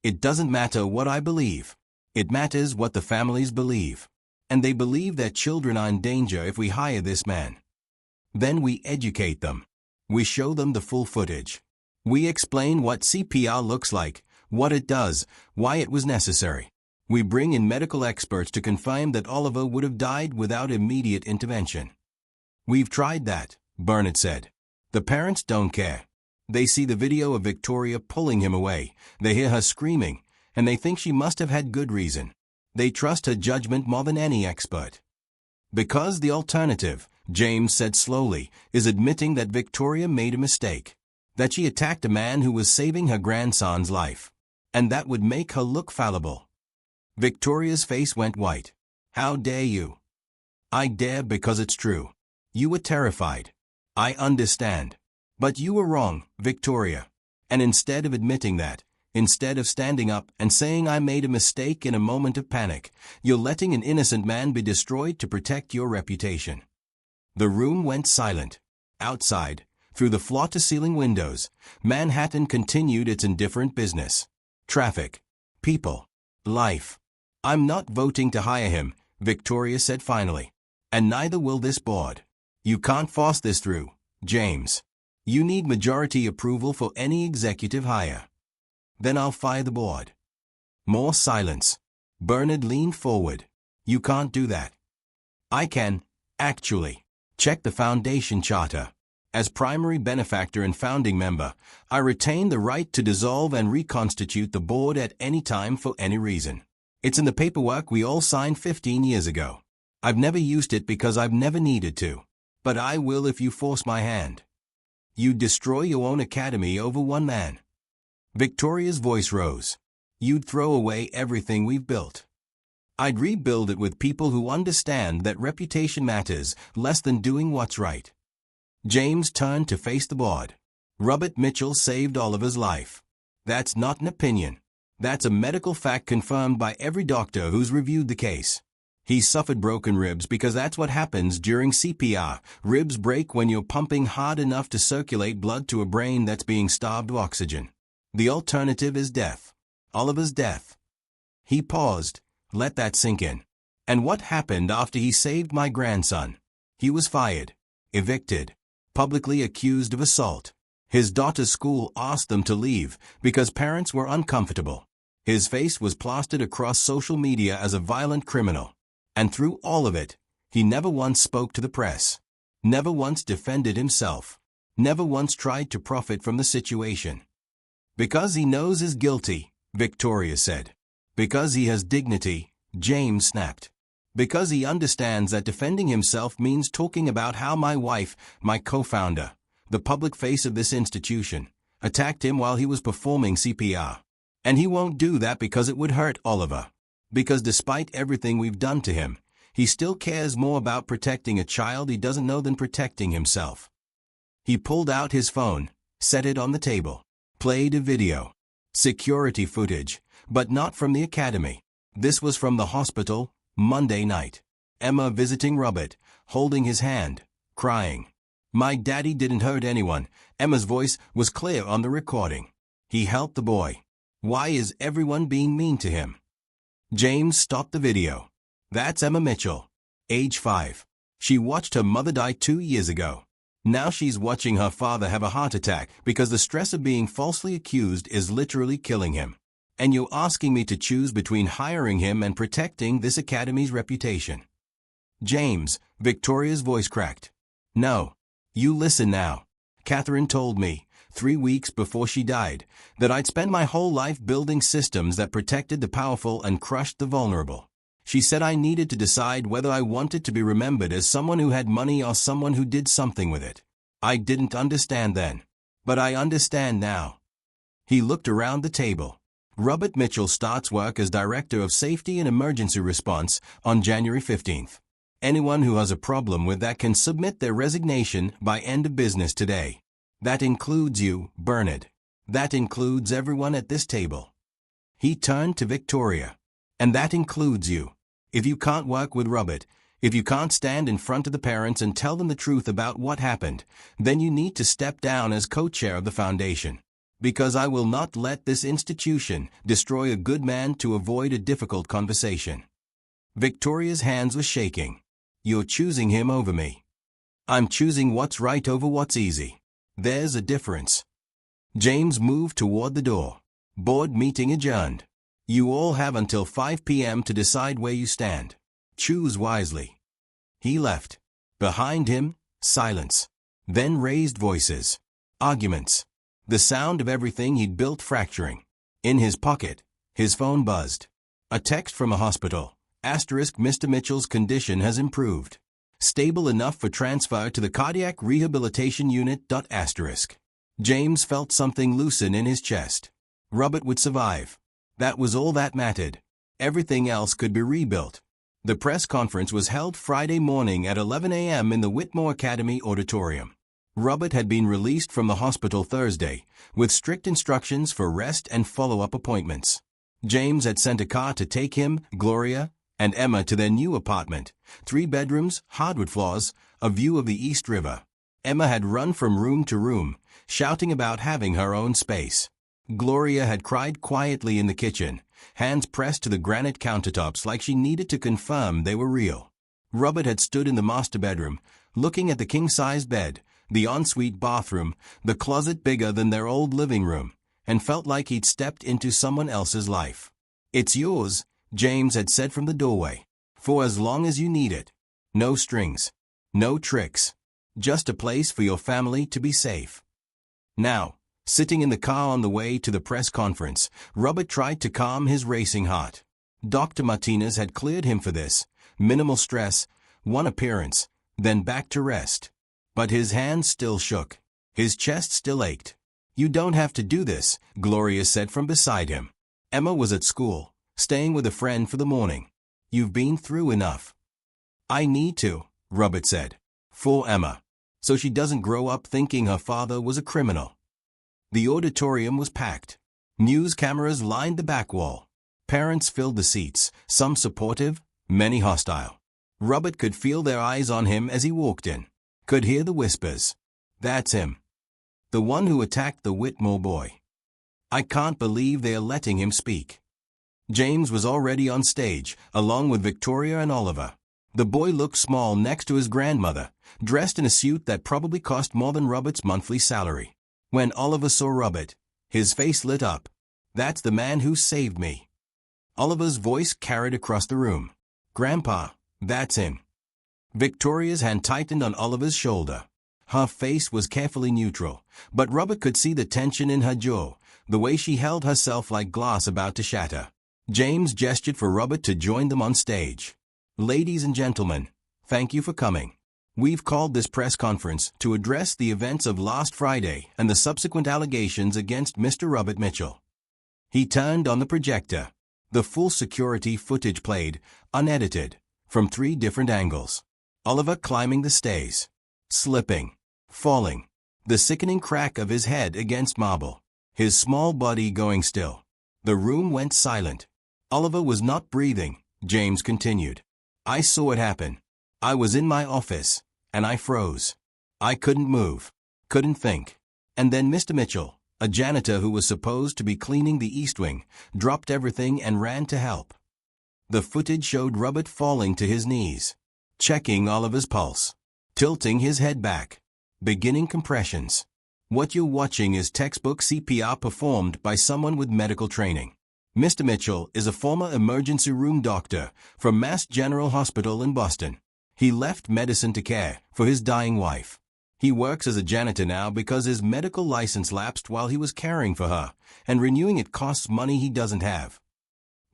It doesn't matter what I believe. It matters what the families believe. And they believe that children are in danger if we hire this man. Then we educate them. We show them the full footage. We explain what CPR looks like, what it does, why it was necessary. We bring in medical experts to confirm that Oliver would have died without immediate intervention. We've tried that, Bernard said. The parents don't care. They see the video of Victoria pulling him away, they hear her screaming, and they think she must have had good reason. They trust her judgment more than any expert. Because the alternative, James said slowly, is admitting that Victoria made a mistake, that she attacked a man who was saving her grandson's life, and that would make her look fallible. Victoria's face went white. How dare you? I dare because it's true. You were terrified. I understand. But you were wrong, Victoria. And instead of admitting that, instead of standing up and saying I made a mistake in a moment of panic, you're letting an innocent man be destroyed to protect your reputation. The room went silent. Outside, through the floor-to-ceiling windows, Manhattan continued its indifferent business. Traffic. People. Life. I'm not voting to hire him, Victoria said finally. And neither will this board. You can't force this through, James. You need majority approval for any executive hire. Then I'll fire the board. More silence. Bernard leaned forward. You can't do that. I can, actually. Check the foundation charter. As primary benefactor and founding member, I retain the right to dissolve and reconstitute the board at any time for any reason. It's in the paperwork we all signed 15 years ago. I've never used it because I've never needed to. But I will if you force my hand. You'd destroy your own academy over one man. Victoria's voice rose. You'd throw away everything we've built. I'd rebuild it with people who understand that reputation matters less than doing what's right. James turned to face the board. Robert Mitchell saved Oliver's life. That's not an opinion. That's a medical fact confirmed by every doctor who's reviewed the case. He suffered broken ribs because that's what happens during CPR. Ribs break when you're pumping hard enough to circulate blood to a brain that's being starved of oxygen. The alternative is death. Oliver's death. He paused. Let that sink in. And what happened after he saved my grandson? He was fired. Evicted. Publicly accused of assault. His daughter's school asked them to leave because parents were uncomfortable. His face was plastered across social media as a violent criminal. And through all of it, he never once spoke to the press. Never once defended himself. Never once tried to profit from the situation. Because he knows he's guilty, Victoria said. Because he has dignity, James snapped. Because he understands that defending himself means talking about how my wife, my co-founder, the public face of this institution, attacked him while he was performing CPR. And he won't do that because it would hurt Oliver. Because despite everything we've done to him, he still cares more about protecting a child he doesn't know than protecting himself. He pulled out his phone, set it on the table, played a video. Security footage, but not from the academy. This was from the hospital, Monday night. Emma visiting Robert, holding his hand, crying. My daddy didn't hurt anyone. Emma's voice was clear on the recording. He helped the boy. Why is everyone being mean to him? James stopped the video. That's Emma Mitchell. Age 5. She watched her mother die 2 years ago. Now she's watching her father have a heart attack because the stress of being falsely accused is literally killing him. And you're asking me to choose between hiring him and protecting this academy's reputation. James, Victoria's voice cracked. No. You listen now. Catherine told me, 3 weeks before she died, that I'd spent my whole life building systems that protected the powerful and crushed the vulnerable. She said I needed to decide whether I wanted to be remembered as someone who had money or someone who did something with it. I didn't understand then. But I understand now. He looked around the table. Robert Mitchell starts work as Director of Safety and Emergency Response on January 15th. Anyone who has a problem with that can submit their resignation by end of business today. That includes you, Bernard. That includes everyone at this table. He turned to Victoria. And that includes you. If you can't work with Robert, if you can't stand in front of the parents and tell them the truth about what happened, then you need to step down as co-chair of the foundation. Because I will not let this institution destroy a good man to avoid a difficult conversation. Victoria's hands were shaking. You're choosing him over me. I'm choosing what's right over what's easy. There's a difference. James moved toward the door. Board meeting adjourned. You all have until 5 p.m. to decide where you stand. Choose wisely. He left. Behind him, silence. Then raised voices. Arguments. The sound of everything he'd built fracturing. In his pocket, his phone buzzed. A text from a hospital. Asterisk Mr. Mitchell's condition has improved. Stable enough for transfer to the cardiac rehabilitation unit. Asterisk. James felt something loosen in his chest. Robert would survive. That was all that mattered. Everything else could be rebuilt. The press conference was held Friday morning at 11 a.m. in the Whitmore Academy auditorium. Robert had been released from the hospital Thursday, with strict instructions for rest and follow-up appointments. James had sent a car to take him, Gloria, and Emma to their new apartment, 3 bedrooms, hardwood floors, a view of the East River. Emma had run from room to room, shouting about having her own space. Gloria had cried quietly in the kitchen, hands pressed to the granite countertops like she needed to confirm they were real. Robert had stood in the master bedroom, looking at the king-size bed, the ensuite bathroom, the closet bigger than their old living room, and felt like he'd stepped into someone else's life. It's yours, James had said from the doorway, for as long as you need it. No strings. No tricks. Just a place for your family to be safe. Now, sitting in the car on the way to the press conference, Robert tried to calm his racing heart. Dr. Martinez had cleared him for this. Minimal stress, one appearance, then back to rest. But his hands still shook. His chest still ached. You don't have to do this, Gloria said from beside him. Emma was at school, staying with a friend for the morning. You've been through enough. I need to, Robert said. For Emma. So she doesn't grow up thinking her father was a criminal. The auditorium was packed. News cameras lined the back wall. Parents filled the seats, some supportive, many hostile. Robert could feel their eyes on him as he walked in. Could hear the whispers. That's him. The one who attacked the Whitmore boy. I can't believe they are letting him speak. James was already on stage, along with Victoria and Oliver. The boy looked small next to his grandmother, dressed in a suit that probably cost more than Robert's monthly salary. When Oliver saw Robert, his face lit up. That's the man who saved me. Oliver's voice carried across the room. Grandpa, that's him. Victoria's hand tightened on Oliver's shoulder. Her face was carefully neutral, but Robert could see the tension in her jaw, the way she held herself like glass about to shatter. James gestured for Robert to join them on stage. Ladies and gentlemen, thank you for coming. We've called this press conference to address the events of last Friday and the subsequent allegations against Mr. Robert Mitchell. He turned on the projector. The full security footage played, unedited, from 3 different angles. Oliver climbing the stairs. Slipping. Falling. The sickening crack of his head against marble. His small body going still. The room went silent. Oliver was not breathing, James continued. I saw it happen. I was in my office, and I froze. I couldn't move. Couldn't think. And then Mr. Mitchell, a janitor who was supposed to be cleaning the East Wing, dropped everything and ran to help. The footage showed Robert falling to his knees, checking Oliver's pulse, tilting his head back, beginning compressions. What you're watching is textbook CPR performed by someone with medical training. Mr. Mitchell is a former emergency room doctor from Mass General Hospital in Boston. He left medicine to care for his dying wife. He works as a janitor now because his medical license lapsed while he was caring for her, and renewing it costs money he doesn't have.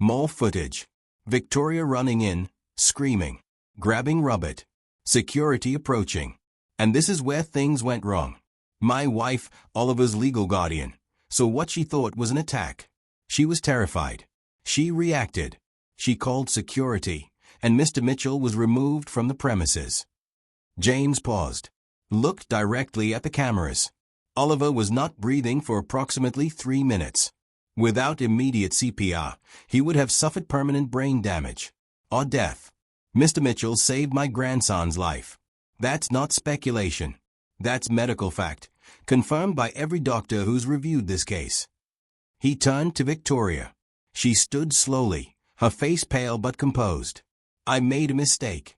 More footage. Victoria running in, screaming, grabbing Robert. Security approaching. And this is where things went wrong. My wife, Oliver's legal guardian, saw what she thought was an attack. She was terrified. She reacted. She called security, and Mr. Mitchell was removed from the premises. James paused, looked directly at the cameras. Oliver was not breathing for approximately 3 minutes. Without immediate CPR, he would have suffered permanent brain damage or death. Mr. Mitchell saved my grandson's life. That's not speculation. That's medical fact, confirmed by every doctor who's reviewed this case. He turned to Victoria. She stood slowly, her face pale but composed. I made a mistake.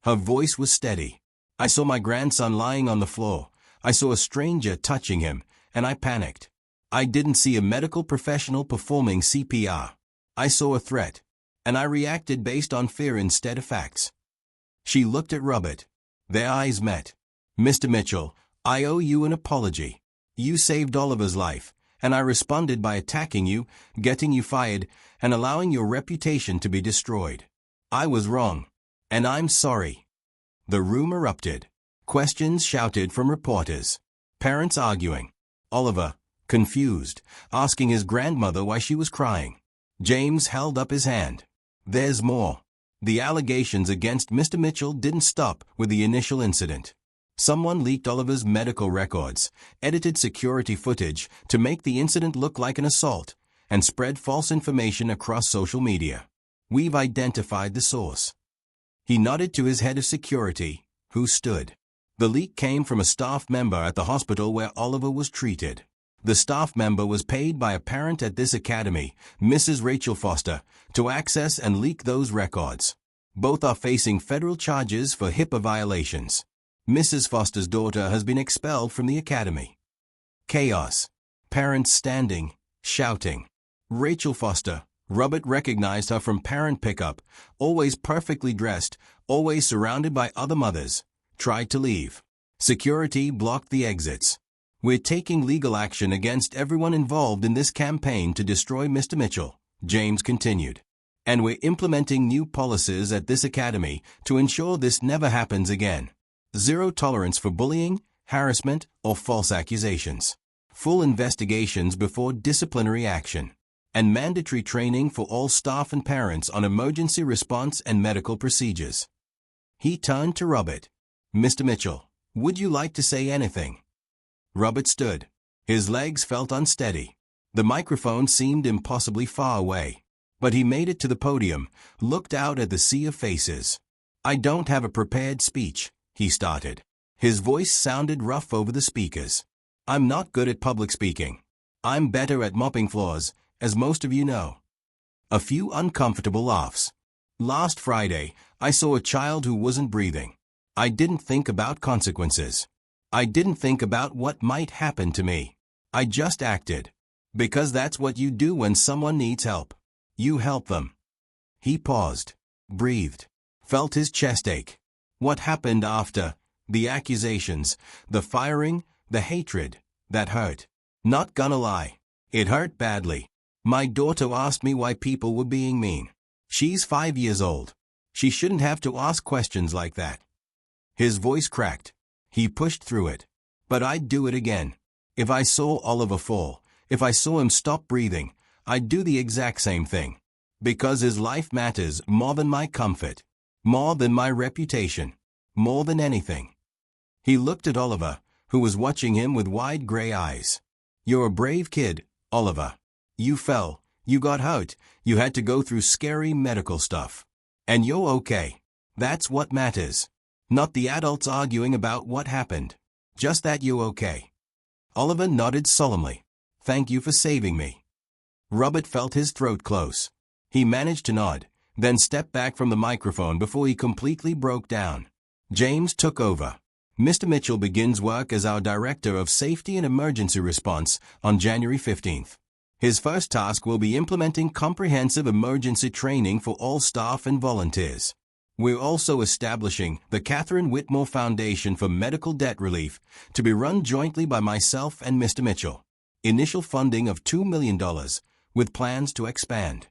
Her voice was steady. I saw my grandson lying on the floor. I saw a stranger touching him, and I panicked. I didn't see a medical professional performing CPR. I saw a threat, and I reacted based on fear instead of facts. She looked at Robert. Their eyes met. Mr. Mitchell, I owe you an apology. You saved Oliver's life, and I responded by attacking you, getting you fired, and allowing your reputation to be destroyed. I was wrong, and I'm sorry. The room erupted. Questions shouted from reporters. Parents arguing. Oliver, confused, asking his grandmother why she was crying. James held up his hand. There's more. The allegations against Mr. Mitchell didn't stop with the initial incident. Someone leaked Oliver's medical records, edited security footage to make the incident look like an assault, and spread false information across social media. We've identified the source. He nodded to his head of security, who stood. The leak came from a staff member at the hospital where Oliver was treated. The staff member was paid by a parent at this academy, Mrs. Rachel Foster, to access and leak those records. Both are facing federal charges for HIPAA violations. Mrs. Foster's daughter has been expelled from the academy. Chaos. Parents standing, shouting. Rachel Foster. Robert recognized her from parent pickup, always perfectly dressed, always surrounded by other mothers. Tried to leave. Security blocked the exits. We're taking legal action against everyone involved in this campaign to destroy Mr. Mitchell, James continued. And we're implementing new policies at this academy to ensure this never happens again. Zero tolerance for bullying, harassment, or false accusations. Full investigations before disciplinary action. And mandatory training for all staff and parents on emergency response and medical procedures. He turned to Robert. Mr. Mitchell, would you like to say anything? Robert stood. His legs felt unsteady. The microphone seemed impossibly far away. But he made it to the podium, looked out at the sea of faces. I don't have a prepared speech, he started. His voice sounded rough over the speakers. I'm not good at public speaking. I'm better at mopping floors, as most of you know. A few uncomfortable laughs. Last Friday, I saw a child who wasn't breathing. I didn't think about consequences. I didn't think about what might happen to me. I just acted. Because that's what you do when someone needs help. You help them. He paused, breathed, felt his chest ache. What happened after? The accusations, the firing, the hatred, that hurt. Not gonna lie. It hurt badly. My daughter asked me why people were being mean. She's 5 years old. She shouldn't have to ask questions like that. His voice cracked. He pushed through it. But I'd do it again. If I saw Oliver fall, if I saw him stop breathing, I'd do the exact same thing. Because his life matters more than my comfort, more than my reputation, more than anything. He looked at Oliver, who was watching him with wide gray eyes. You're a brave kid, Oliver. You fell, you got hurt, you had to go through scary medical stuff. And you're okay. That's what matters. Not the adults arguing about what happened. Just that you're okay. Oliver nodded solemnly. Thank you for saving me. Robert felt his throat close. He managed to nod, then stepped back from the microphone before he completely broke down. James took over. Mr. Mitchell begins work as our Director of Safety and Emergency Response on January 15th. His first task will be implementing comprehensive emergency training for all staff and volunteers. We're also establishing the Catherine Whitmore Foundation for Medical Debt Relief to be run jointly by myself and Mr. Mitchell. Initial funding of $2 million, with plans to expand.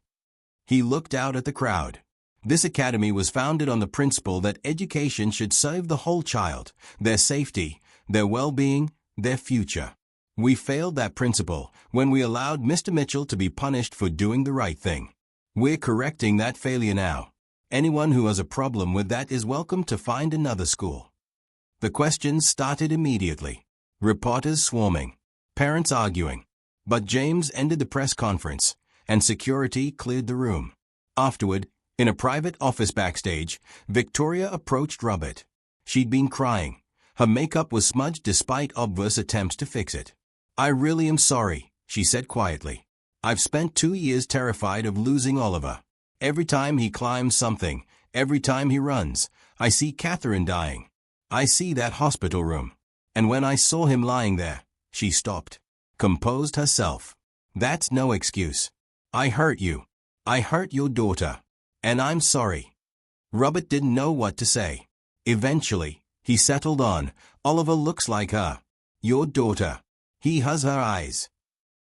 He looked out at the crowd. This academy was founded on the principle that education should serve the whole child, their safety, their well-being, their future. We failed that principle when we allowed Mr. Mitchell to be punished for doing the right thing. We're correcting that failure now. Anyone who has a problem with that is welcome to find another school. The questions started immediately. Reporters swarming. Parents arguing. But James ended the press conference, and security cleared the room. Afterward, in a private office backstage, Victoria approached Robert. She'd been crying. Her makeup was smudged despite obvious attempts to fix it. "I really am sorry," she said quietly. "I've spent 2 years terrified of losing Oliver. Every time he climbs something, every time he runs, I see Catherine dying. I see that hospital room. And when I saw him lying there," she stopped, composed herself. "That's no excuse. I hurt you. I hurt your daughter. And I'm sorry." Robert didn't know what to say. Eventually, he settled on, "Oliver looks like her. Your daughter. He has her eyes."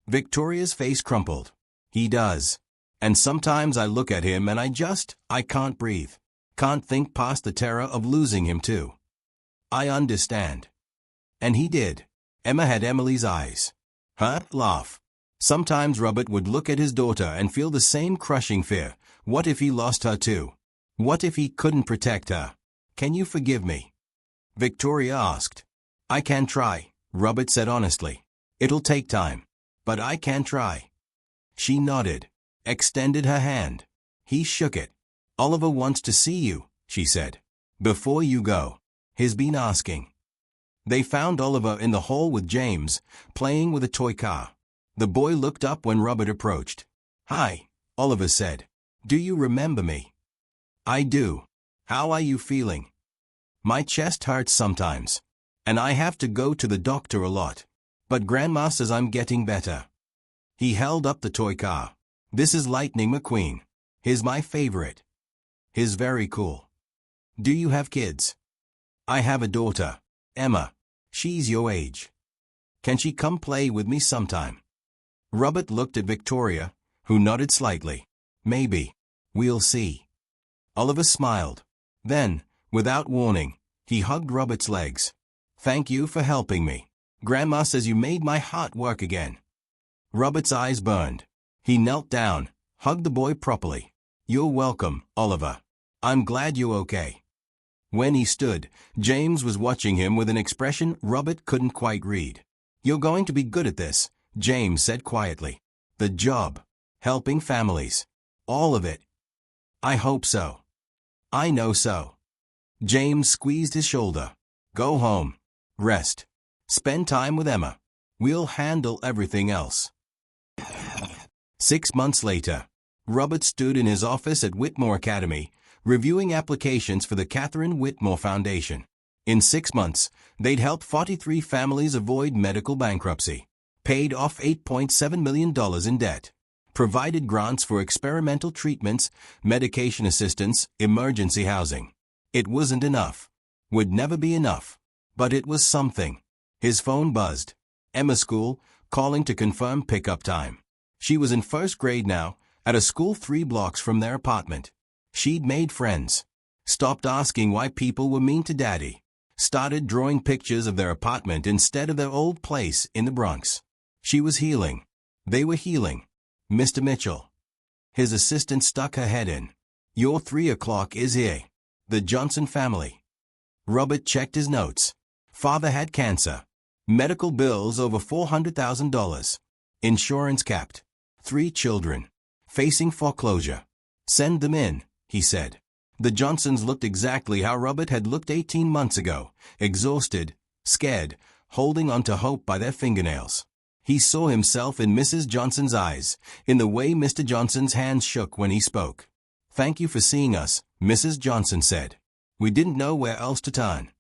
Victoria's face crumpled. "He does. And sometimes I look at him and I can't breathe. Can't think past the terror of losing him too." "I understand." And he did. Emma had Emily's eyes. Her laugh. Sometimes Robert would look at his daughter and feel the same crushing fear. What if he lost her too? What if he couldn't protect her? "Can you forgive me?" Victoria asked. "I can try," Robert said honestly. "It'll take time. But I can try." She nodded, extended her hand. He shook it. "Oliver wants to see you," she said. "Before you go. He's been asking." They found Oliver in the hall with James, playing with a toy car. The boy looked up when Robert approached. "Hi," Oliver said. "Do you remember me?" "I do. How are you feeling?" "My chest hurts sometimes. And I have to go to the doctor a lot. But Grandma says I'm getting better." He held up the toy car. "This is Lightning McQueen. He's my favorite. He's very cool." "Do you have kids?" "I have a daughter, Emma. She's your age. Can she come play with me sometime?" Robert looked at Victoria, who nodded slightly. "Maybe. We'll see." Oliver smiled. Then, without warning, he hugged Robert's legs. "Thank you for helping me. Grandma says you made my heart work again." Robert's eyes burned. He knelt down, hugged the boy properly. "You're welcome, Oliver. I'm glad you're okay." When he stood, James was watching him with an expression Robert couldn't quite read. "You're going to be good at this," James said quietly. "The job. Helping families. All of it." "I hope so. I know so." James squeezed his shoulder. "Go home. Rest. Spend time with Emma. We'll handle everything else." 6 months later, Robert stood in his office at Whitmore Academy, reviewing applications for the Catherine Whitmore Foundation. In 6 months, they'd helped 43 families avoid medical bankruptcy, paid off $8.7 million in debt, provided grants for experimental treatments, medication assistance, emergency housing. It wasn't enough. Would never be enough. But it was something. His phone buzzed. Emma's school, calling to confirm pickup time. She was in first grade now, at a school 3 blocks from their apartment. She'd made friends. Stopped asking why people were mean to Daddy. Started drawing pictures of their apartment instead of their old place in the Bronx. She was healing. They were healing. "Mr. Mitchell." His assistant stuck her head in. "Your 3 o'clock is here. The Johnson family." Robert checked his notes. Father had cancer. Medical bills over $400,000. Insurance capped. 3 children. Facing foreclosure. "Send them in," he said. The Johnsons looked exactly how Robert had looked 18 months ago, exhausted, scared, holding on to hope by their fingernails. He saw himself in Mrs. Johnson's eyes, in the way Mr. Johnson's hands shook when he spoke. "Thank you for seeing us," Mrs. Johnson said. "We didn't know where else to turn."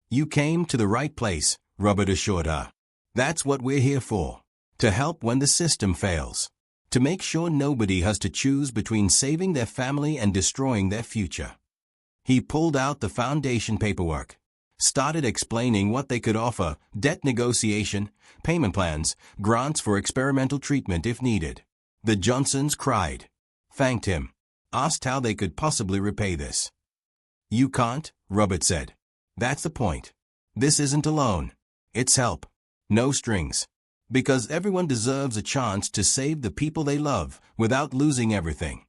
"You came to the right place," Robert assured her. "That's what we're here for. To help when the system fails. To make sure nobody has to choose between saving their family and destroying their future." He pulled out the foundation paperwork. Started explaining what they could offer: debt negotiation, payment plans, grants for experimental treatment if needed. The Johnsons cried. thanked him, asked how they could possibly repay this. "You can't," Robert said. "That's the point. This isn't a loan. It's help. No strings. Because everyone deserves a chance to save the people they love without losing everything."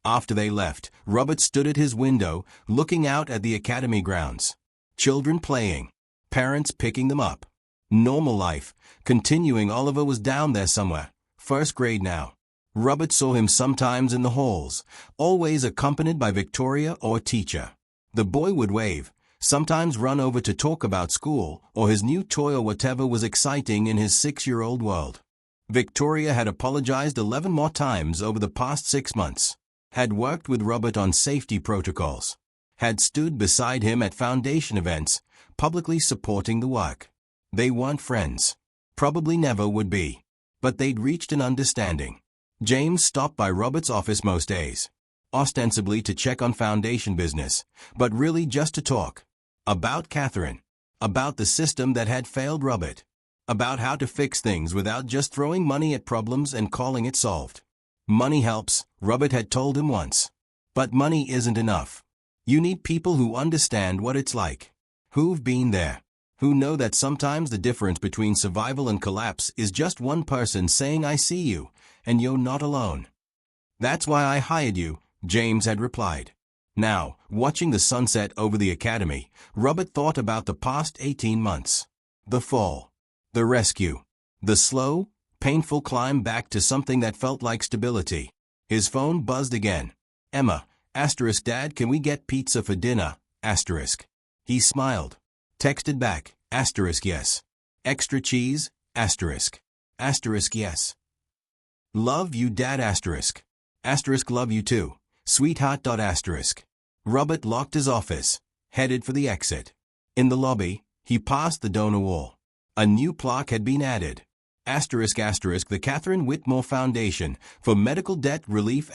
After they left, Robert stood at his window, looking out at the academy grounds. Children playing. Parents picking them up. Normal life, continuing. Oliver was down there somewhere, first grade now. Robert saw him sometimes in the halls, always accompanied by Victoria or a teacher. The boy would wave, sometimes run over to talk about school or his new toy or whatever was exciting in his 6-year-old world. Victoria had apologized 11 more times over the past 6 months, had worked with Robert on safety protocols, had stood beside him at foundation events, publicly supporting the work. They weren't friends. Probably never would be. But they'd reached an understanding. James stopped by Robert's office most days, ostensibly to check on foundation business, but really just to talk. About Catherine. About the system that had failed Robert. About how to fix things without just throwing money at problems and calling it solved. Money helps, Robert had told him once. But money isn't enough. You need people who understand what it's like. Who've been there. Who know that sometimes the difference between survival and collapse is just one person saying "I see you," and you're not alone. "That's why I hired you," James had replied. Now, watching the sunset over the academy, Robert thought about the past 18 months. The fall. The rescue. The slow, painful climb back to something that felt like stability. His phone buzzed again. "Emma, *Dad, can we get pizza for dinner, *?" He smiled. Texted back, "yes. Extra cheese, *. Yes. Love you, Dad, *. Love you too, sweetheart. *. Robert locked his office, headed for the exit. In the lobby, he passed the donor wall. A new plaque had been added. *** the Catherine Whitmore Foundation for Medical Debt Relief ***.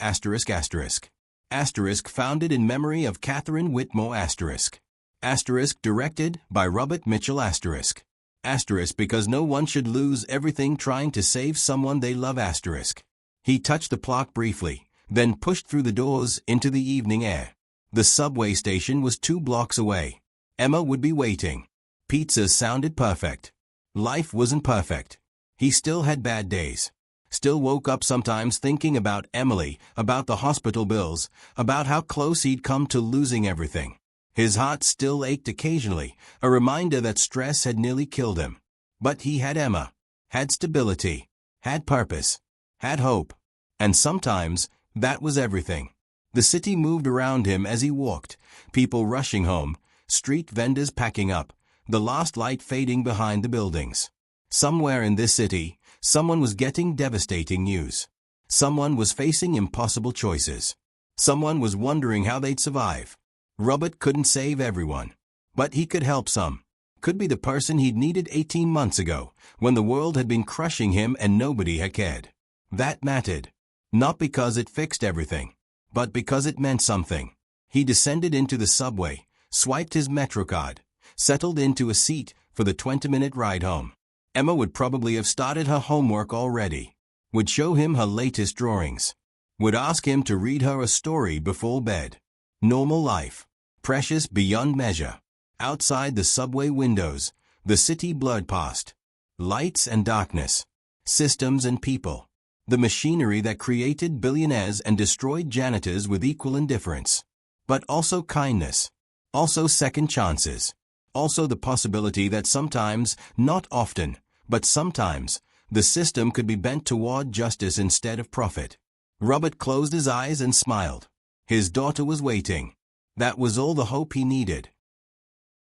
Founded in memory of Catherine Whitmore **. Directed by Robert Mitchell **. Because no one should lose everything trying to save someone they love **. He touched the plaque briefly, then pushed through the doors into the evening air. The subway station was 2 blocks away. Emma would be waiting. Pizza sounded perfect. Life wasn't perfect. He still had bad days. Still woke up sometimes thinking about Emily, about the hospital bills, about how close he'd come to losing everything. His heart still ached occasionally, a reminder that stress had nearly killed him. But he had Emma, had stability, had purpose, had hope. And sometimes, that was everything. The city moved around him as he walked, people rushing home, street vendors packing up, the last light fading behind the buildings. Somewhere in this city, someone was getting devastating news. Someone was facing impossible choices. Someone was wondering how they'd survive. Robert couldn't save everyone, but he could help some. Could be the person he'd needed 18 months ago, when the world had been crushing him and nobody had cared. That mattered. Not because it fixed everything, but because it meant something. He descended into the subway, swiped his MetroCard, settled into a seat for the 20-minute ride home. Emma would probably have started her homework already, would show him her latest drawings, would ask him to read her a story before bed. Normal life, precious beyond measure. Outside the subway windows, the city blurred past. Lights and darkness, systems and people. The machinery that created billionaires and destroyed janitors with equal indifference. But also kindness. Also second chances. Also the possibility that sometimes, not often, but sometimes, the system could be bent toward justice instead of profit. Robert closed his eyes and smiled. His daughter was waiting. That was all the hope he needed.